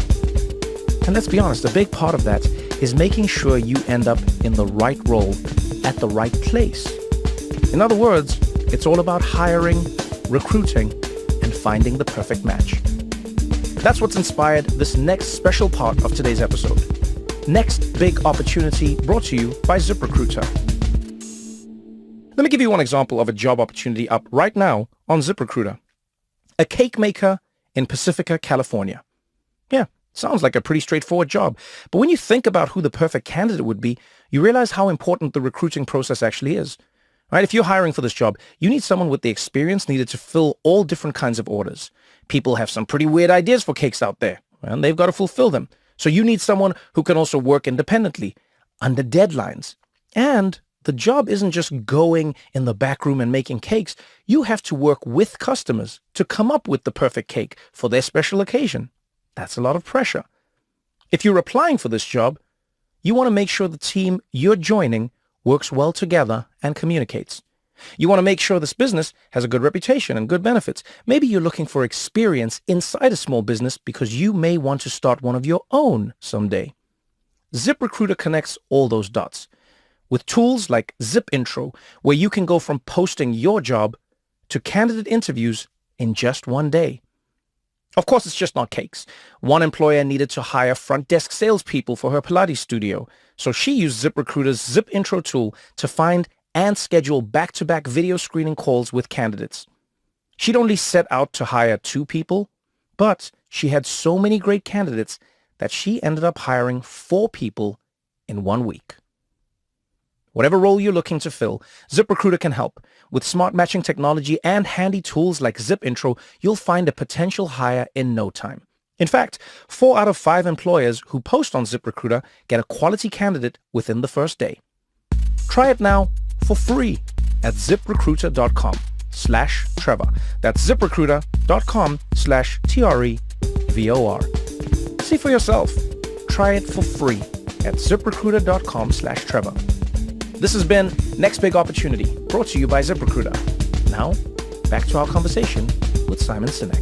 And let's be honest, a big part of that is making sure you end up in the right role at the right place. In other words, it's all about hiring, recruiting, and finding the perfect match. That's what's inspired this next special part of today's episode. Next Big Opportunity, brought to you by ZipRecruiter. Let me give you one example of a job opportunity up right now on ZipRecruiter. A cake maker in Pacifica, California. Yeah, sounds like a pretty straightforward job. But when you think about who the perfect candidate would be, you realize how important the recruiting process actually is. Right? If you're hiring for this job, you need someone with the experience needed to fill all different kinds of orders. People have some pretty weird ideas for cakes out there, and they've got to fulfill them. So you need someone who can also work independently, under deadlines. And the job isn't just going in the back room and making cakes. You have to work with customers to come up with the perfect cake for their special occasion. That's a lot of pressure. If you're applying for this job, you want to make sure the team you're joining works well together and communicates. You want to make sure this business has a good reputation and good benefits. Maybe you're looking for experience inside a small business because you may want to start one of your own someday. ZipRecruiter connects all those dots with tools like Zip Intro, where you can go from posting your job to candidate interviews in just one day. Of course, it's just not cakes. One employer needed to hire front desk salespeople for her Pilates studio, so she used ZipRecruiter's Zip Intro tool to find and schedule back-to-back video screening calls with candidates. She'd only set out to hire 2 people, but she had so many great candidates that she ended up hiring 4 people in 1 week. Whatever role you're looking to fill, ZipRecruiter can help. With smart matching technology and handy tools like Zip Intro, you'll find a potential hire in no time. In fact, 4 out of 5 employers who post on ZipRecruiter get a quality candidate within the first day. Try it now for free at ziprecruiter.com/Trevor. That's ziprecruiter.com/TREVOR. See for yourself. Try it for free at ziprecruiter.com/Trevor. This has been Next Big Opportunity, brought to you by ZipRecruiter. Now, back to our conversation with Simon Sinek.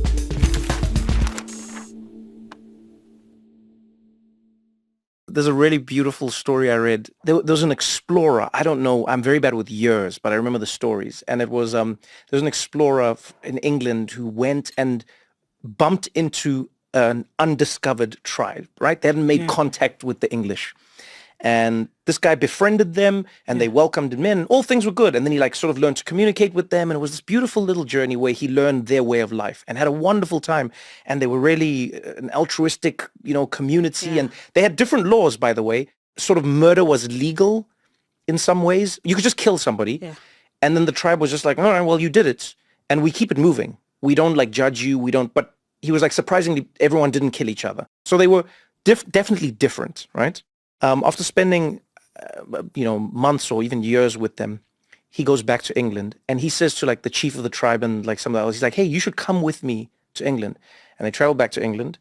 There's a really beautiful story I read. There was an explorer. I don't know. I'm very bad with years, but I remember the stories. And it was, there was an explorer in England who went and bumped into an undiscovered tribe, right? They hadn't made contact with the English. And this guy befriended them and they welcomed him in. All things were good. And then he sort of learned to communicate with them. And it was this beautiful little journey where he learned their way of life and had a wonderful time. And they were really an altruistic, community. Yeah. And they had different laws, by the way. Sort of murder was legal in some ways. You could just kill somebody. Yeah. And then the tribe was just like, all right, well, you did it. And we keep it moving. We don't judge you. We don't. But he was surprisingly, everyone didn't kill each other. So they were definitely different, right? After spending, months or even years with them, he goes back to England and he says to the chief of the tribe and some of the others, he's like, hey, you should come with me to England. And they travel back to England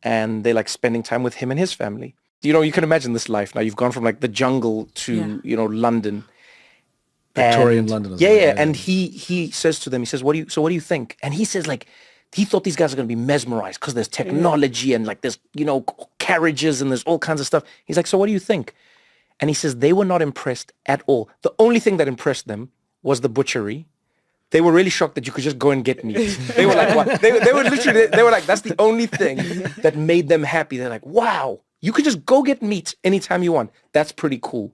and they spending time with him and his family. you can imagine this life now. You've gone from like the jungle to, London. Victorian London. Yeah. And he says to them, he says, what do you think? And he says like, he thought these guys are going to be mesmerized because there's technology and like there's, carriages and there's all kinds of stuff. He's like, so what do you think? And he says they were not impressed at all. The only thing that impressed them was the butchery. They were really shocked that you could just go and get meat. They were like, what? They were literally, they were like, that's the only thing that made them happy. They're like, wow, you could just go get meat anytime you want. That's pretty cool.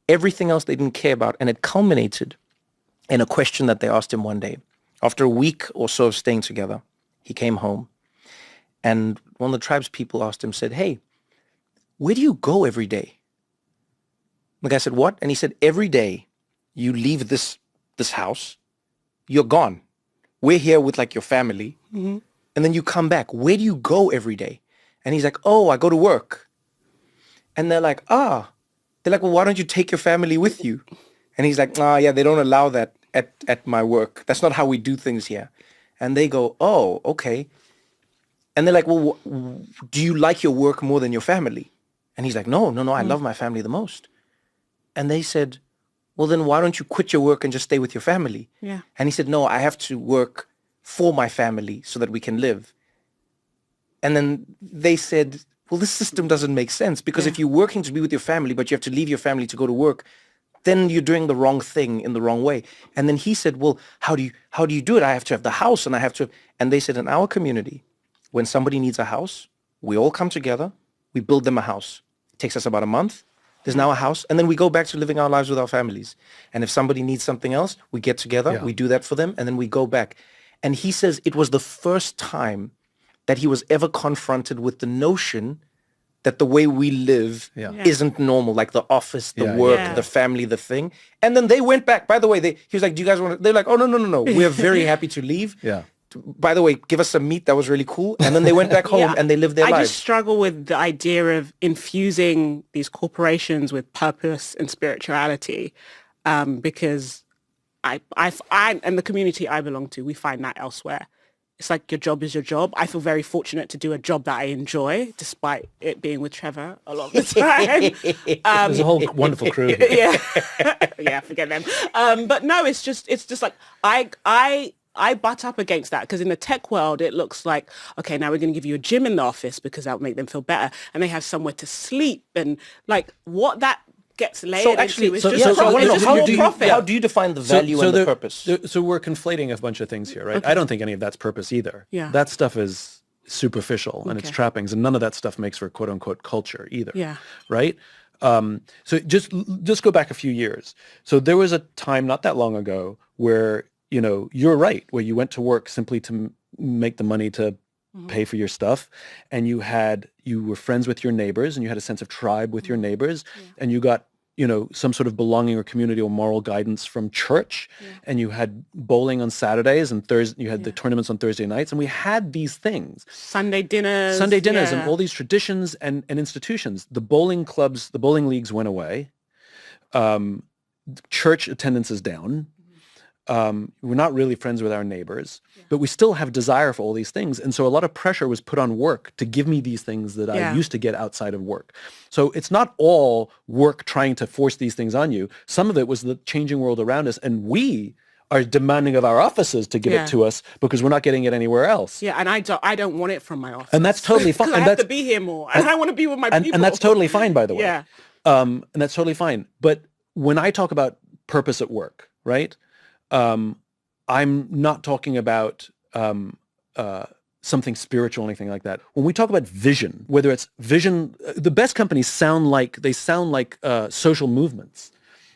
Everything else they didn't care about. And it culminated in a question that they asked him one day. After a week or so of staying together, he came home. And one of the tribe's people asked him, said, hey, where do you go every day? The guy said, what? And he said, every day you leave this house, you're gone. We're here with like your family. Mm-hmm. And then you come back. Where do you go every day? And he's like, oh, I go to work. And they're like, They're like, well, why don't you take your family with you? And he's like, yeah, they don't allow that at my work. That's not how we do things here. And they go, oh, okay. And they're like, well, do you like your work more than your family? And he's like, no, I love my family the most. And they said, well, then why don't you quit your work and just stay with your family? Yeah. And he said, no, I have to work for my family so that we can live. And then they said, well, this system doesn't make sense because if you're working to be with your family, but you have to leave your family to go to work, then you're doing the wrong thing in the wrong way. And then he said, well, how do you do it? I have to have the house and I have to. And they said, in our community, when somebody needs a house, we all come together, we build them a house. It takes us about a month. There's now a house, and then we go back to living our lives with our families. And if somebody needs something else, we get together, we do that for them, and then we go back. And he says it was the first time that he was ever confronted with the notion that the way we live isn't normal, like the office, the work, the family, the thing. And then they went back. By the way, he was like, do you guys want to? They're like, oh, no. We're very happy to leave. Yeah. By the way, give us some meat. That was really cool. And then they went back home and they lived their lives. I just struggle with the idea of infusing these corporations with purpose and spirituality because I and the community I belong to, we find that elsewhere. It's like your job is your job. I feel very fortunate to do a job that I enjoy, despite it being with Trevor a lot of the time. There's a whole wonderful crew. Yeah, forget them. But no, it's just like I butt up against that because in the tech world, it looks like, okay, now we're going to give you a gym in the office because that would make them feel better. And they have somewhere to sleep and like what that gets layered into is just profit. How do you define the value and the purpose? So we're conflating a bunch of things here, right? Okay. I don't think any of that's purpose either. Yeah. That stuff is superficial and it's trappings and none of that stuff makes for quote unquote culture either. Yeah. Right? So just go back a few years. So there was a time not that long ago where you're right, where you went to work simply to make the money to pay for your stuff, and you were friends with your neighbors, and you had a sense of tribe with your neighbors, and you got some sort of belonging or community or moral guidance from church, and you had bowling on Saturdays and Thursday. You had the tournaments on Thursday nights, and we had these things, Sunday dinners, and all these traditions and institutions. The bowling clubs, the bowling leagues went away. Church attendance is down. We're not really friends with our neighbors, but we still have desire for all these things. And so a lot of pressure was put on work to give me these things that I used to get outside of work. So it's not all work trying to force these things on you. Some of it was the changing world around us. And we are demanding of our offices to give it to us because we're not getting it anywhere else. Yeah, and I don't want it from my office. And that's totally fine. I have to be here more. And I want to be with my people. And that's totally fine, by the way. Yeah. And that's totally fine. But when I talk about purpose at work, right? I'm not talking about something spiritual or anything like that. When we talk about vision, whether it's vision, the best companies sound like social movements,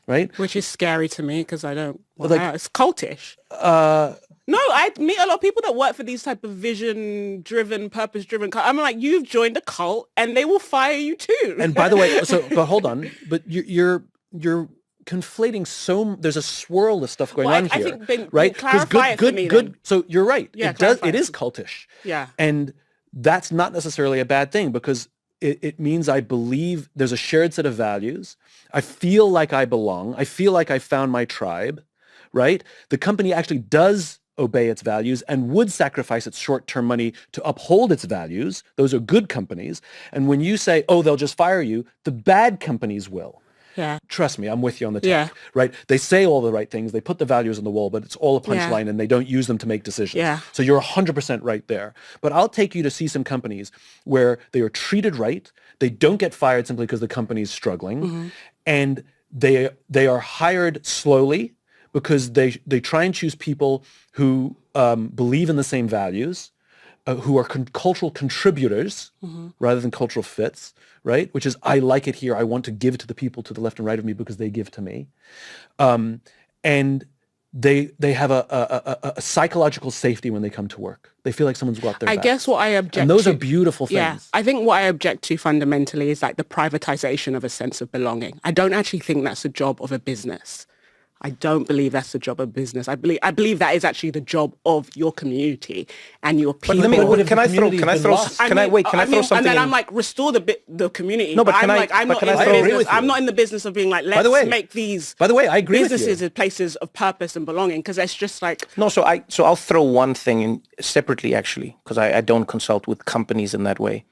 right? Which is scary to me because I don't. It's cultish. No, I meet a lot of people that work for these type of vision-driven, purpose-driven. I'm like, you've joined a cult, and they will fire you too. And by the way, but hold on, but you're conflating there's a swirl of stuff going on here, I think right? Clarify Good. So you're right. Yeah, It is cultish. Yeah. And that's not necessarily a bad thing because it means I believe there's a shared set of values. I feel like I belong. I feel like I found my tribe, right? The company actually does obey its values and would sacrifice its short-term money to uphold its values. Those are good companies. And when you say, oh, they'll just fire you, the bad companies will. Yeah. Trust me, I'm with you on the tech, Yeah. right? They say all the right things. They put the values on the wall, but it's all a punchline and they don't use them to make decisions. Yeah. So you're 100% right there. But I'll take you to see some companies where they are treated right. They don't get fired simply because the company's struggling. And they are hired slowly because they try and choose people who believe in the same values, who are cultural contributors rather than cultural fits, right? Which is, I like it here. I want to give to the people to the left and right of me because they give to me. And they have a psychological safety when they come to work. They feel like someone's got their back. I guess what I object to... And those are beautiful things. Yeah, I think what I object to fundamentally is like the privatization of a sense of belonging. I don't actually think that's the job of a business. I don't believe that's the job of business. I believe that is actually the job of your community and your people. But let me, can I throw something and then in? I'm like, restore the community. No, but I'm can I- like, I'm but not can in I the throw- business. I'm not in the business of being like, let's make these By the way, I agree with you. businesses as places of purpose and belonging, because it's just like... No, so I'll throw one thing in separately, actually, because I don't consult with companies in that way.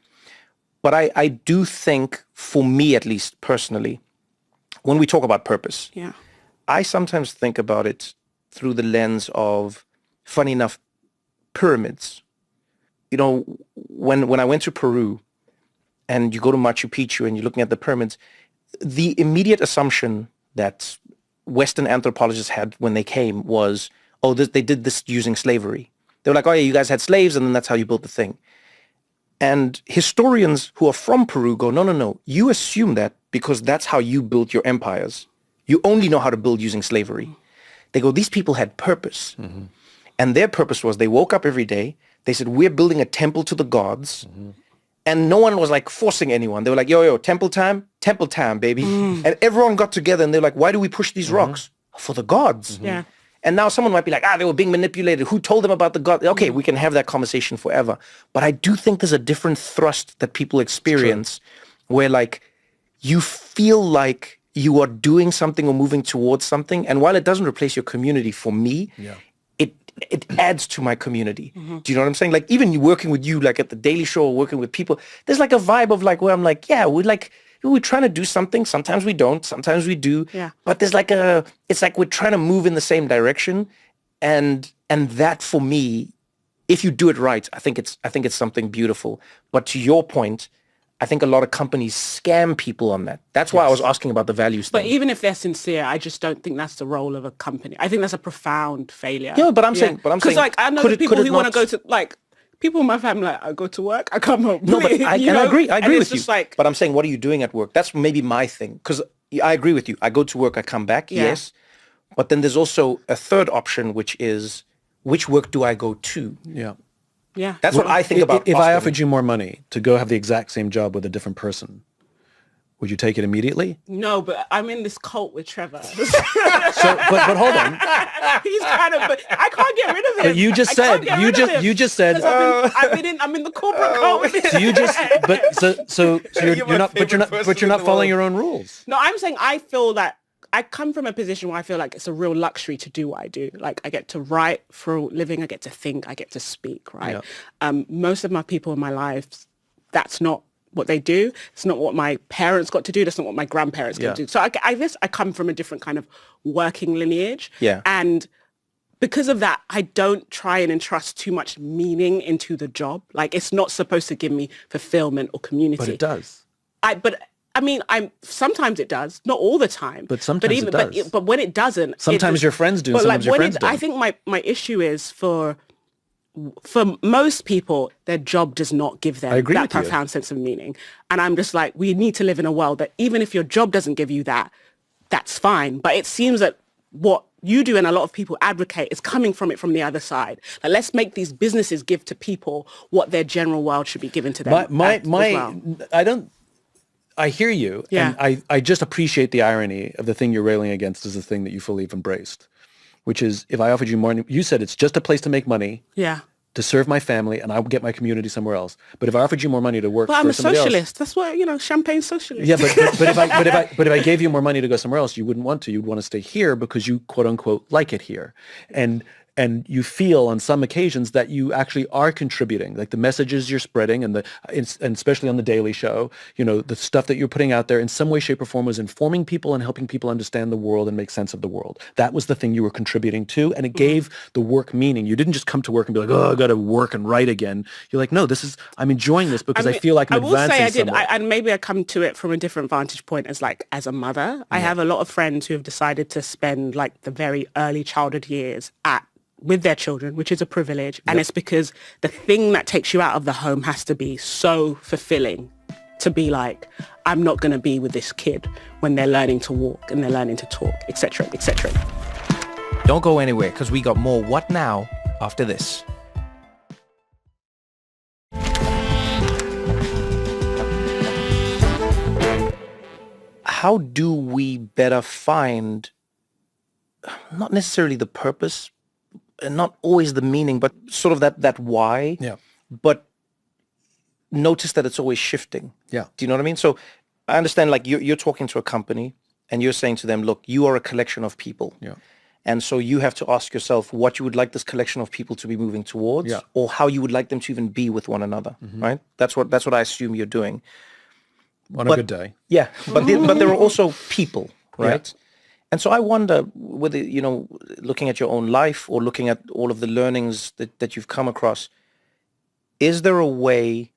But I do think, for me at least personally, when we talk about purpose, Yeah. I sometimes think about it through the lens of, funny enough, pyramids. You know, when I went to Peru and you go to Machu Picchu and you're looking at the pyramids, the immediate assumption that Western anthropologists had when they came was, oh, they did this using slavery. They were like, oh yeah, you guys had slaves and then that's how you built the thing. And historians who are from Peru go, no, you assume that because that's how you built your empires. You only know how to build using slavery. They go, these people had purpose. And their purpose was they woke up every day. They said, we're building a temple to the gods. And no one was like forcing anyone. They were like, yo, temple time, baby. And everyone got together and they're like, why do we push these rocks? For the gods. Yeah. And now someone might be like, they were being manipulated. Who told them about the God? Okay, we can have that conversation forever. But I do think there's a different thrust that people experience where like you feel like you are doing something or moving towards something. And while it doesn't replace your community, for me, it adds to my community. Do you know what I'm saying? Like even working with you, like at the Daily Show, or working with people, there's like a vibe of like, where I'm like, yeah, we're trying to do something. Sometimes we don't, sometimes we do. Yeah. But there's like it's like we're trying to move in the same direction. And that for me, if you do it right, I think it's something beautiful. But to your point, I think a lot of companies scam people on that. That's why I was asking about the values But thing. even if they're sincere, I just don't think that's the role of a company. I think that's a profound failure. Yeah, but I'm saying, because like I know the people who want to go to like people in my family. Like I go to work, I come home. No, but I agree. I agree with you. Like, but I'm saying, what are you doing at work? That's maybe my thing. Because I agree with you. I go to work, I come back. Yeah. Yes, but then there's also a third option, which is which work do I go to? Yeah. yeah, That's what I think about. If I Austin. offered you more money to go have the exact same job with a different person, would you take it immediately? no, but I'm in this cult with Trevor. So, but hold on. He's kind of, but I can't get rid of him. But you just said, you just said, 'Cause I'm in the corporate cult with him. so you just, so you're my not, but favorite person you're in not the following world. your own rules. No, I'm saying I feel that I come from a position where I feel like it's a real luxury to do what I do. Like I get to write for a living, I get to think, I get to speak, right? Most of my people in my life, that's not what they do. It's not what my parents got to do. That's not what my grandparents got to do. So I guess I come from a different kind of working lineage. Yeah. And because of that, I don't try and entrust too much meaning into the job. Like it's not supposed to give me fulfillment or community. But it does. Sometimes it does, not all the time. But sometimes it does. But when it doesn't, Sometimes your friends do, and sometimes your friends don't. I think my issue is for most people, their job does not give them that profound sense of meaning. And I'm just like, we need to live in a world that even if your job doesn't give you that, that's fine. But it seems that what you do and a lot of people advocate is coming from the other side. Like, let's make these businesses give to people what their general world should be given to them. as well. I hear you, Yeah. and I just appreciate the irony of the thing you're railing against is the thing that you fully have embraced, which is if I offered you more, you said it's just a place to make money, Yeah. to serve my family, and I would get my community somewhere else. But if I offered you more money to work But for I'm a somebody socialist. else, That's what, champagne socialist. yeah, but if I gave you more money to go somewhere else, you wouldn't want to. You'd want to stay here because you quote unquote like it here, and and you feel on some occasions that you actually are contributing, like the messages you're spreading and especially on the Daily Show, the stuff that you're putting out there in some way, shape or form was informing people and helping people understand the world and make sense of the world. That was the thing you were contributing to, and it gave the work meaning. You didn't just come to work and be like, oh, I got to work and write again. You're like, no, I'm enjoying this because I feel like I'm advancing I will say somewhere. and maybe I come to it from a different vantage point as a mother. I have a lot of friends who have decided to spend like the very early childhood years with their children, which is a privilege. And it's because the thing that takes you out of the home has to be so fulfilling to be like, I'm not going to be with this kid when they're learning to walk and they're learning to talk, etc., etc. Don't go anywhere, because we got more What Now after this. How do we better find not necessarily the purpose and not always the meaning, but sort of that why, but notice that it's always shifting. Yeah. Do you know what I mean? So I understand, like, you're talking to a company and you're saying to them, look, you are a collection of people. Yeah. And so you have to ask yourself what you would like this collection of people to be moving towards, or how you would like them to even be with one another, right? That's what I assume you're doing. On a good day. Yeah, but there are also people, right? Yeah. And so I wonder whether, looking at your own life or looking at all of the learnings that you've come across, is there a way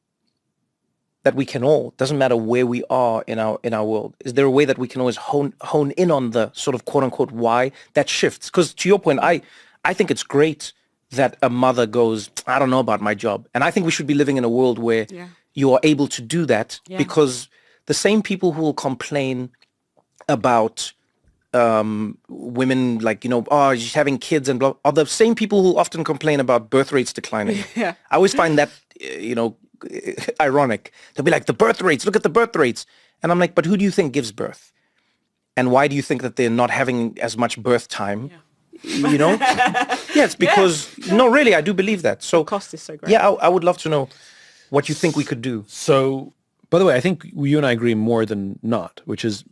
that we can all, doesn't matter where we are in our world, is there a way that we can always hone in on the sort of quote unquote why that shifts? Because to your point, I think it's great that a mother goes, I don't know about my job. And I think we should be living in a world where you are able to do that, because the same people who will complain about women, like, she's having kids and blah, are the same people who often complain about birth rates declining. I always find that, ironic. They'll be like, the birth rates, look at the birth rates. And I'm like, but who do you think gives birth? And why do you think that they're not having as much birth time? It's because, no, really, I do believe that. So the cost is so great. Yeah, I would love to know what you think we could do. So, by the way, I think you and I agree more than not, which is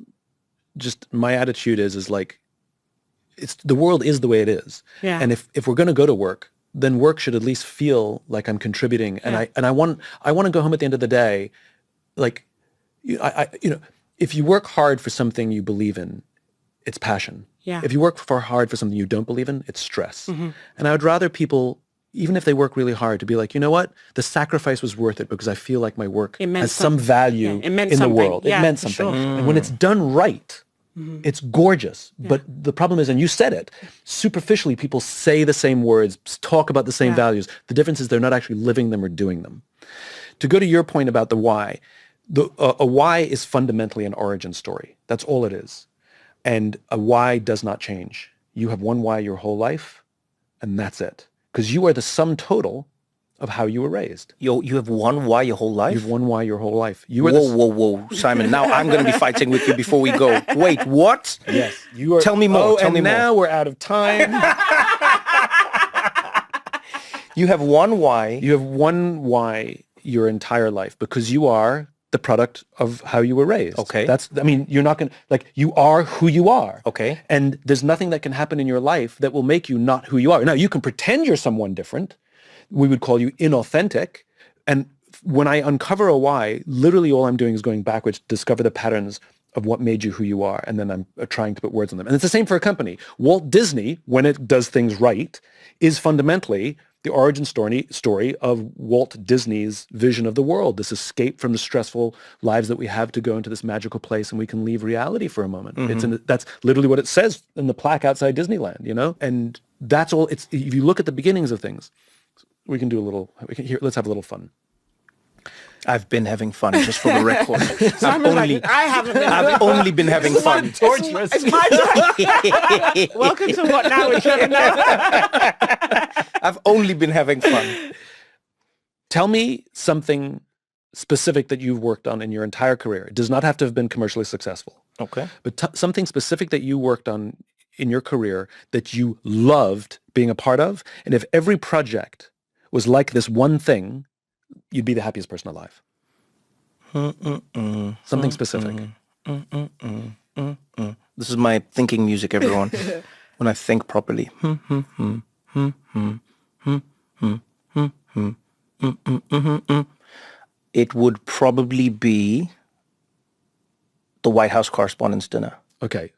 just my attitude is like, the world is the way it is. Yeah. And if we're going to go to work, then work should at least feel like I'm contributing. And I want to go home at the end of the day, like, if you work hard for something you believe in, it's passion. Yeah. If you work hard for something you don't believe in, it's stress. And I would rather people, even if they work really hard, to be like, you know what? The sacrifice was worth it because I feel like my work has some value in the world. It meant something. Sure. And when it's done right, it's gorgeous. But the problem is, and you said it, superficially people say the same words, talk about the same values. The difference is they're not actually living them or doing them. To go to your point about the why, a why is fundamentally an origin story. That's all it is. And a why does not change. You have one why your whole life, and that's it. Because you are the sum total of how you were raised. You have one why your whole life? You have one why your whole life. Whoa, Simon. Now I'm going to be fighting with you before we go. Wait, what? Yes. You are. Tell me more. Tell me now we're out of time. You have one why. You have one why your entire life, because you are the product of how you were raised. Okay. You're not going to, like, you are who you are. Okay. And there's nothing that can happen in your life that will make you not who you are. Now, you can pretend you're someone different. We would call you inauthentic. And when I uncover a why, literally all I'm doing is going backwards to discover the patterns of what made you who you are. And then I'm trying to put words on them. And it's the same for a company. Walt Disney, when it does things right, is fundamentally the origin story of Walt Disney's vision of the world, this escape from the stressful lives that we have to go into this magical place and we can leave reality for a moment. That's literally what it says in the plaque outside Disneyland, And that's all. If you look at the beginnings of things, let's have a little fun. I've been having fun, just for the record. I've only been having fun. Torturous. It's my time. Welcome to What Now with Trevor Noah. I've only been having fun. Tell me something specific that you've worked on in your entire career. It does not have to have been commercially successful. Okay. But something specific that you worked on in your career that you loved being a part of. And if every project was like this one thing, you'd be the happiest person alive. Something specific. This is my thinking music, everyone. When I think properly. It would probably be the White House Correspondents' Dinner. Okay.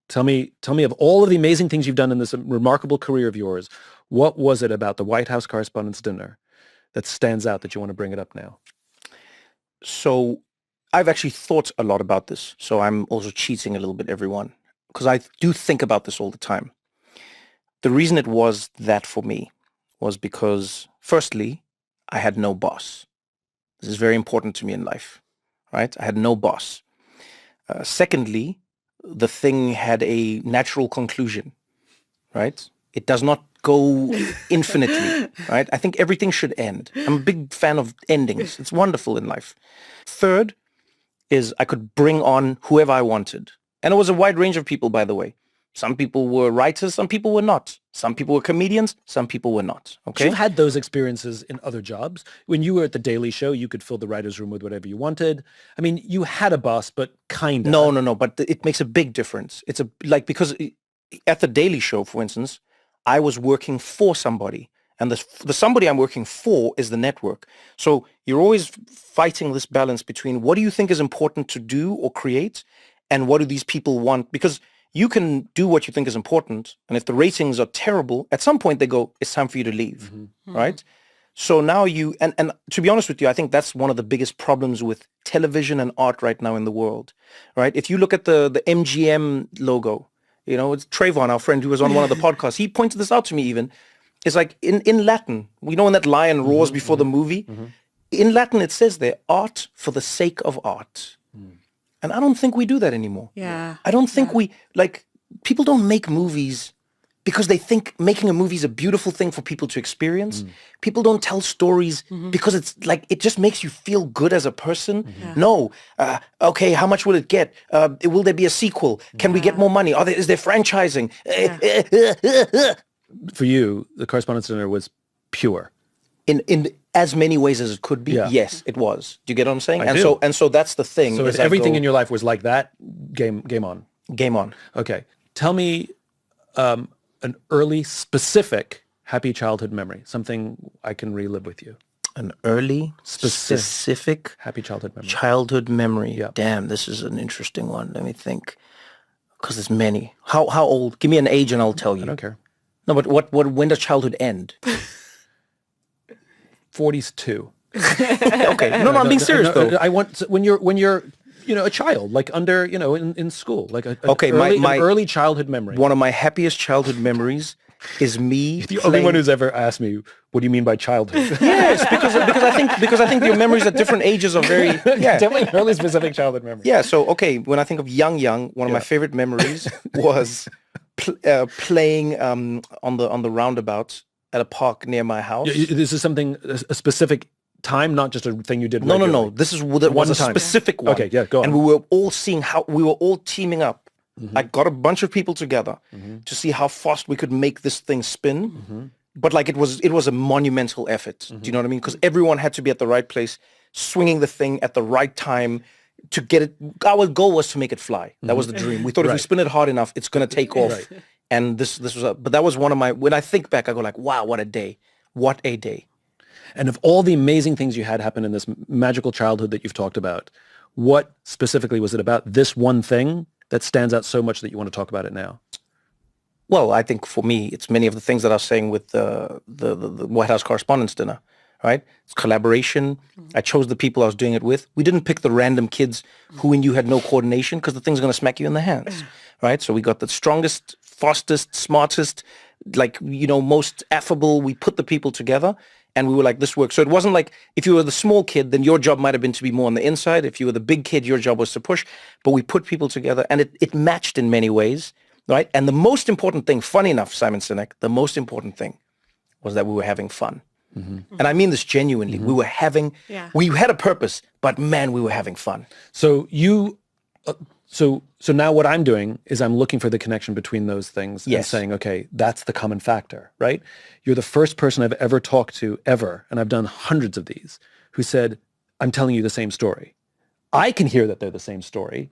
Tell me of all of the amazing things you've done in this remarkable career of yours. What was it about the White House Correspondents' Dinner that stands out that you want to bring it up now? So I've actually thought a lot about this. So I'm also cheating a little bit, everyone, because I do think about this all the time. The reason it was that for me was because, firstly, I had no boss. This is very important to me in life, right? I had no boss. Secondly, the thing had a natural conclusion, right? It does not go infinitely, right? I think everything should end. I'm a big fan of endings. It's wonderful in life. Third is I could bring on whoever I wanted. And it was a wide range of people, by the way. Some people were writers, some people were not. Some people were comedians, some people were not. Okay. You've had those experiences in other jobs. When you were at the Daily Show, you could fill the writer's room with whatever you wanted. I mean, you had a boss, but kind of. No. But it makes a big difference. It's because at the Daily Show, for instance, I was working for somebody. And the somebody I'm working for is the network. So you're always fighting this balance between what do you think is important to do or create and what do these people want? Because you can do what you think is important. And if the ratings are terrible, at some point they go, it's time for you to leave, right? So now and to be honest with you, I think that's one of the biggest problems with television and art right now in the world, right? If you look at the MGM logo, it's Trevor, our friend who was on one of the podcasts. He pointed this out to me even. It's like in Latin, we know when that lion roars before the movie, in Latin it says there, art for the sake of art. And I don't think we do that anymore. Yeah. I don't think people don't make movies because they think making a movie is a beautiful thing for people to experience. People don't tell stories because it's like, it just makes you feel good as a person. No. Okay, how much will it get? Will there be a sequel? Can we get more money? Is there franchising? For you, the Correspondents' Dinner was pure. In as many ways as it could be, yes, it was. Do you get what I'm saying? I do. So that's the thing. So if everything in your life was like that, game on. Game on. Okay. Tell me an early, specific happy childhood memory, something I can relive with you. An early, specific happy childhood memory. Childhood memory. Yeah. Damn, this is an interesting one. Let me think. Because there's many. How old? Give me an age and I'll tell you. I don't care. No, but when does childhood end? 42. Okay. No, I'm being serious though. I want when you're a child, like under in school, like an early childhood memory. One of my happiest childhood memories is me. The only one who's ever asked me, "What do you mean by childhood?" Yes, because I think your memories at different ages are very definitely early specific childhood memory. Yeah. So when I think of young, one of my favorite memories was playing on the roundabout at a park near my house. This is something a specific time, not just a thing you did. No. This is one specific one. Okay, yeah, go on. And we were all seeing how we were all teaming up. I got a bunch of people together to see how fast we could make this thing spin. But like it was a monumental effort. Do you know what I mean? Because everyone had to be at the right place, swinging the thing at the right time to get it. Our goal was to make it fly. That was the dream. We thought if we spin it hard enough, it's going to take off. Right. And this was but that was one of my, when I think back, I go like, wow, what a day. What a day. And of all the amazing things you had happen in this magical childhood that you've talked about, what specifically was it about this one thing that stands out so much that you want to talk about it now? Well, I think for me, it's many of the things that I was saying with the White House Correspondents' Dinner, right? It's collaboration. I chose the people I was doing it with. We didn't pick the random kids who we knew had no coordination because the thing's going to smack you in the hands, right? So we got the strongest, fastest, smartest, most affable. We put the people together and we were like, this works. So it wasn't like if you were the small kid, then your job might have been to be more on the inside. If you were the big kid, your job was to push. But we put people together and it matched in many ways, right? And the most important thing, funny enough, Simon Sinek, the most important thing was that we were having fun. And I mean this genuinely. We were we had a purpose, but man, we were having fun. So so now what I'm doing is I'm looking for the connection between those things and saying, okay, that's the common factor, right? You're the first person I've ever talked to ever, and I've done hundreds of these, who said, I'm telling you the same story. I can hear that they're the same story,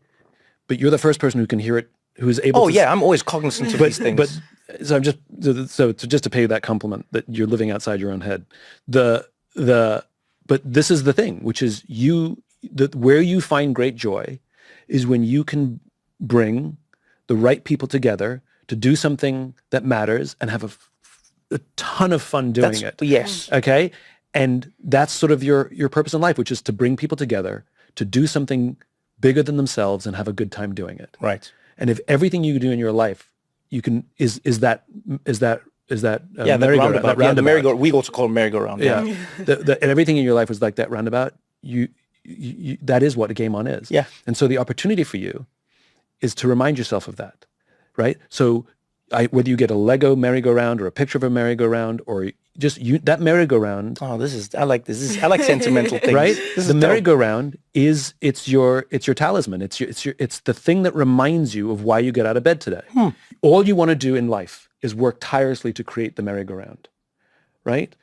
but you're the first person who can hear it, who is able to... Oh, yeah, I'm always cognizant of these things. But so just to pay you that compliment that you're living outside your own head. But this is the thing, which is where you find great joy is when you can bring the right people together to do something that matters and have a ton of fun doing it. Yes. Okay. And that's sort of your purpose in life, which is to bring people together to do something bigger than themselves and have a good time doing it. Right. And if everything you do in your life, you can is that the merry-go-round. Yeah, the merry-go. We also call it merry-go-round. Yeah. And everything in your life was like that roundabout. You that is what a game on is. Yeah. And so the opportunity for you is to remind yourself of that, right? So whether you get a Lego merry-go-round or a picture of a merry-go-round or just that merry-go-round. Oh, I like this. I like sentimental things. Right? The merry-go-round it's your talisman. It's the thing that reminds you of why you get out of bed today. All you want to do in life is work tirelessly to create the merry-go-round, right?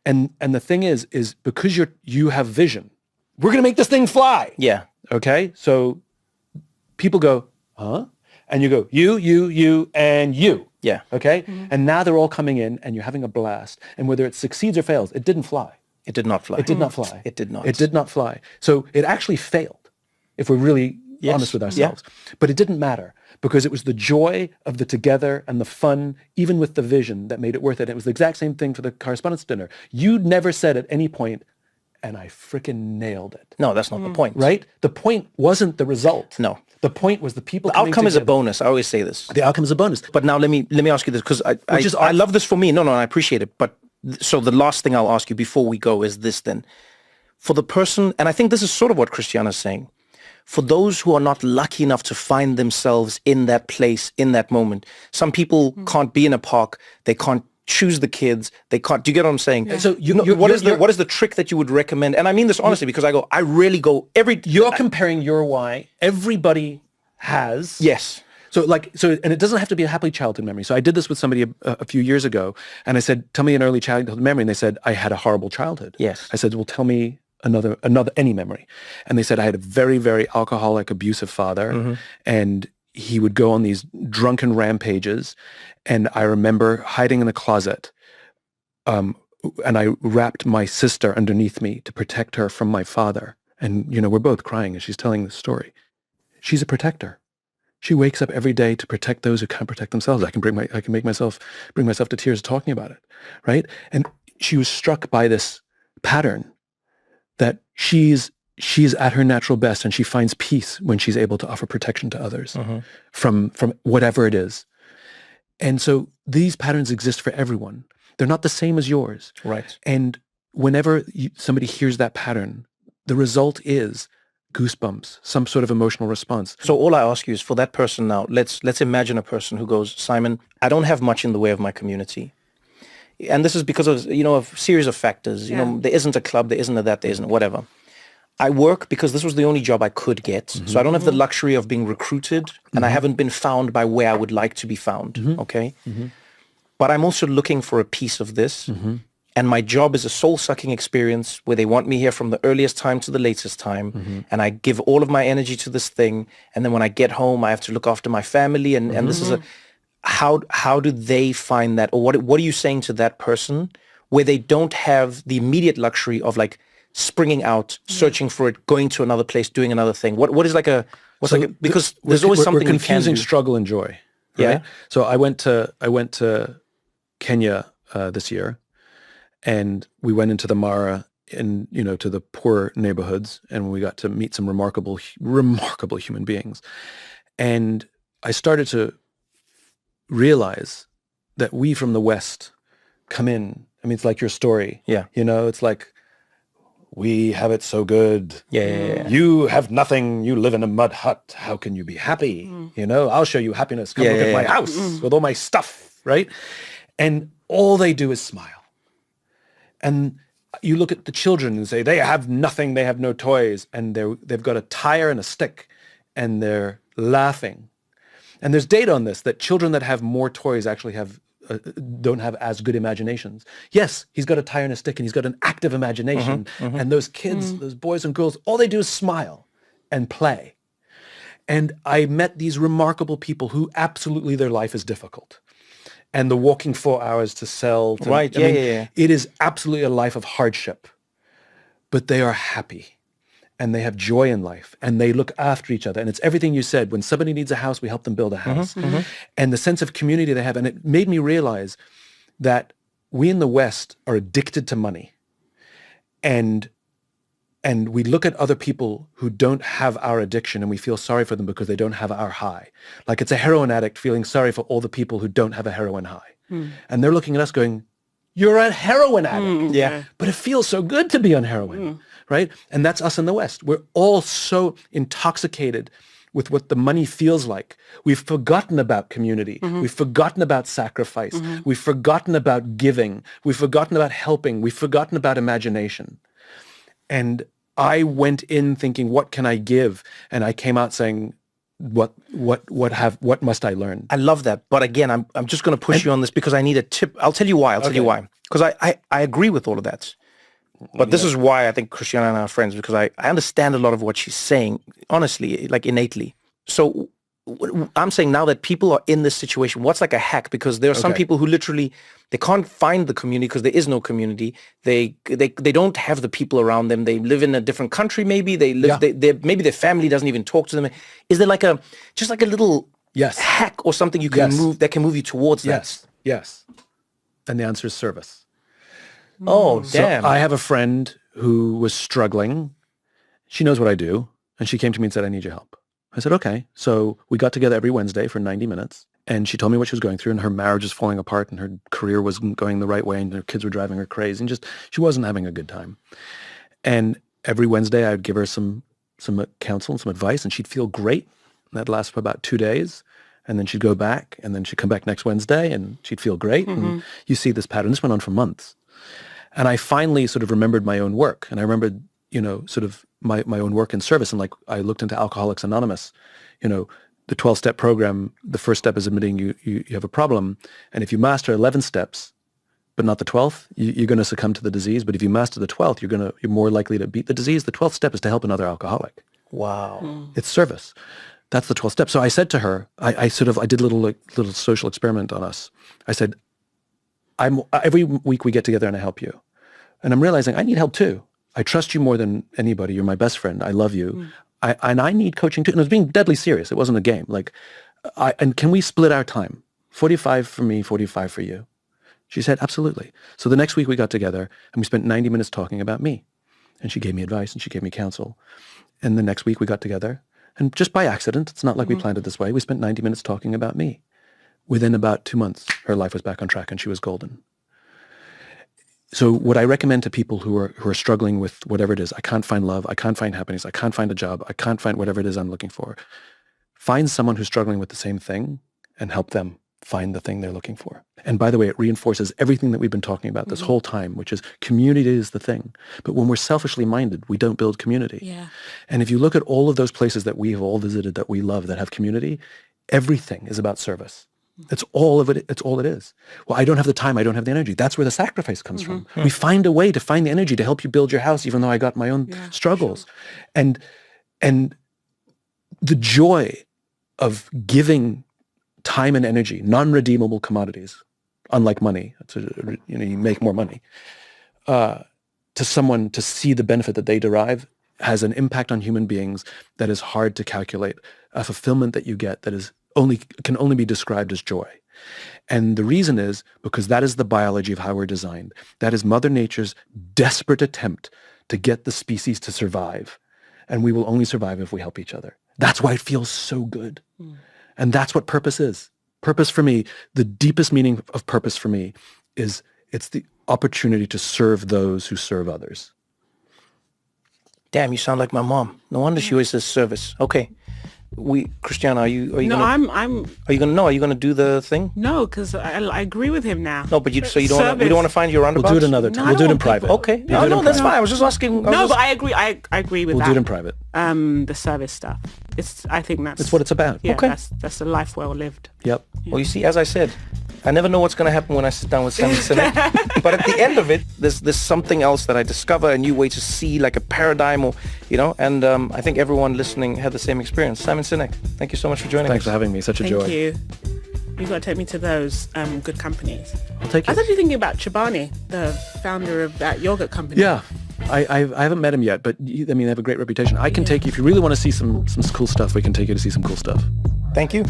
And the thing is because you have vision, we're going to make this thing fly. Yeah. Okay? So people go, huh? And you go, you, and you. Yeah. Okay? And now they're all coming in and you're having a blast. And whether it succeeds or fails, it didn't fly. It did not fly. It did not fly. It did not. It did not fly. So it actually failed, if we're really honest with ourselves. Yeah. But it didn't matter because it was the joy of the together and the fun, even with the vision, that made it worth it. And it was the exact same thing for the correspondence dinner. You never said at any point, and I freaking nailed it. No, that's not the point. Right? The point wasn't the result. No. The point was the people. The outcome is a bonus. I always say this. The outcome is a bonus. But now let me ask you this because I love this for me. No, I appreciate it. But so the last thing I'll ask you before we go is this then. For the person, and I think this is sort of what Christiana is saying, for those who are not lucky enough to find themselves in that place, in that moment, some people can't be in a park, they can't choose the kids, they can't, do you get what I'm saying? Yeah. So what is the trick that you would recommend? And I mean this honestly because I really go You're comparing your why. Everybody has. Yes. So and it doesn't have to be a happy childhood memory. So I did this with somebody a few years ago, and I said, "Tell me an early childhood memory," and they said, "I had a horrible childhood." Yes. I said, "Well, tell me another any memory," and they said, "I had a very, very alcoholic, abusive father, and he would go on these drunken rampages, and I remember hiding in a closet, and I wrapped my sister underneath me to protect her from my father, and we're both crying as she's telling the story. She's a protector." She wakes up every day to protect those who can't protect themselves. I can bring myself to tears talking about it, right? And she was struck by this pattern that she's at her natural best and she finds peace when she's able to offer protection to others from whatever it is. And so these patterns exist for everyone. They're not the same as yours. Right. And whenever somebody hears that pattern, the result is goosebumps, some sort of emotional response. So all I ask you is for that person now, let's imagine a person who goes, Simon, I don't have much in the way of my community. And this is because of, a series of factors. There isn't a club, there isn't a that, there isn't whatever. I work because this was the only job I could get. So I don't have the luxury of being recruited and I haven't been found by where I would like to be found. Okay. But I'm also looking for a piece of this. And my job is a soul-sucking experience where they want me here from the earliest time to the latest time. And I give all of my energy to this thing. And then when I get home, I have to look after my family. And this is how do they find that? Or what are you saying to that person where they don't have the immediate luxury of like springing out, searching for it, going to another place, doing another thing? What is because there's always something we're confusing we can do. Struggle and joy. Right? Yeah. So I went to Kenya this year. And we went into the Mara and, to the poor neighborhoods, and we got to meet some remarkable human beings. And I started to realize that we from the West come in. I mean, it's like your story. Yeah. It's like, we have it so good. Yeah. You have nothing. You live in a mud hut. How can you be happy? I'll show you happiness. Come look at my house with all my stuff, right? And all they do is smile. And you look at the children and say, they have nothing, they have no toys, and they've got a tire and a stick, and they're laughing. And there's data on this, that children that have more toys actually don't have as good imaginations. Yes, he's got a tire and a stick, and he's got an active imagination. And those kids, those boys and girls, all they do is smile and play. And I met these remarkable people who absolutely their life is difficult. and the walking 4 hours to sell. Right, yeah. It is absolutely a life of hardship, but they are happy and they have joy in life and they look after each other. And it's everything you said. When somebody needs a house, we help them build a house. And the sense of community they have. And it made me realize that we in the West are addicted to money. And we look at other people who don't have our addiction and we feel sorry for them because they don't have our high. Like it's a heroin addict feeling sorry for all the people who don't have a heroin high. And they're looking at us going, you're a heroin addict. Yeah. But it feels so good to be on heroin, right? And that's us in the West. We're all so intoxicated with what the money feels like. We've forgotten about community. We've forgotten about sacrifice. We've forgotten about giving. We've forgotten about helping. We've forgotten about imagination. And I went in thinking, what can I give? And I came out saying, what must I learn? I love that. But again, I'm just going to push you on this because I need a tip. I'll tell you why. Because I agree with all of that. But this is why I think Christiana and I are friends, because I understand a lot of what she's saying, honestly, like innately. So I'm saying now that people are in this situation, what's like a hack? Because there are some people who literally, they can't find the community because there is no community. They don't have the people around them. They live in a different country maybe. They live, maybe their family doesn't even talk to them. Is there like just like a little hack or something you can move that can move you towards that? Yes. And the answer is service. Oh, damn. So I have a friend who was struggling. She knows what I do. And she came to me and said, I need your help. I said, okay. So we got together every Wednesday for 90 minutes. And she told me what she was going through. And her marriage was falling apart. And her career wasn't going the right way. And her kids were driving her crazy. And she wasn't having a good time. And every Wednesday, I would give her some counsel and some advice. And she'd feel great. And that'd last for about 2 days. And then she'd go back. And then she'd come back next Wednesday. And she'd feel great. And you see this pattern. This went on for months. And I finally sort of remembered my own work. And I remembered, sort of my own work in service. And like I looked into Alcoholics Anonymous, the 12-step program, the first step is admitting you have a problem. And if you master 11 steps, but not the 12th, you're going to succumb to the disease. But if you master the 12th, you're more likely to beat the disease. The 12th step is to help another alcoholic. Wow. It's service. That's the 12th step. So I said to her, I did a little social experiment on us. I said, every week we get together and I help you. And I'm realizing I need help too. I trust you more than anybody. You're my best friend. I love you. And I need coaching too. And I was being deadly serious. It wasn't a game. And can we split our time? 45 for me, 45 for you. She said, absolutely. So the next week we got together and we spent 90 minutes talking about me. And she gave me advice and she gave me counsel. And the next week we got together and just by accident, it's not like we planned it this way. We spent 90 minutes talking about me. Within about 2 months, her life was back on track and she was golden. So what I recommend to people who are struggling with whatever it is, I can't find love, I can't find happiness, I can't find a job, I can't find whatever it is I'm looking for. Find someone who's struggling with the same thing and help them find the thing they're looking for. And by the way, it reinforces everything that we've been talking about this whole time, which is community is the thing. But when we're selfishly minded, we don't build community. Yeah. And if you look at all of those places that we have all visited that we love that have community, everything is about service. It's all of it. It's all it is. Well, I don't have the time. I don't have the energy. That's where the sacrifice comes from. We find a way to find the energy to help you build your house, even though I got my own struggles. Sure. And the joy of giving time and energy, non-redeemable commodities, unlike money, you make more money, to someone to see the benefit that they derive has an impact on human beings that is hard to calculate. A fulfillment that you get that is can only be described as joy. And the reason is because that is the biology of how we're designed. That is Mother Nature's desperate attempt to get the species to survive. And we will only survive if we help each other. That's why it feels so good. And that's what purpose is. Purpose for me, the deepest meaning of purpose for me is it's the opportunity to serve those who serve others. Damn, you sound like my mom. No wonder she always says service. Okay. Christiana, are you no, gonna? Are you gonna do the thing? No, because I agree with him now. No, but you don't. We don't want to find your roundabouts. We'll do it another time. We'll do it in private. Okay. No, that's fine. I was just asking. But I agree. I agree with that. We'll do it in private. The service stuff. I think that's what it's about. Yeah, okay. That's a life well lived. Yep. Yeah. Well, you see, as I said, I never know what's going to happen when I sit down with Simon Sinek. But at the end of it, there's something else that I discover, a new way to see, like a paradigm, or and I think everyone listening had the same experience. Simon Sinek, thank you so much for joining us. Thanks for having me. Such a joy. Thank you. You got to take me to those good companies. I'll take I you. was actually thinking about Chobani, the founder of that yogurt company. Yeah. I haven't met him yet, but I mean, they have a great reputation. I can take you, if you really want to see some cool stuff, we can take you to see some cool stuff. Thank you.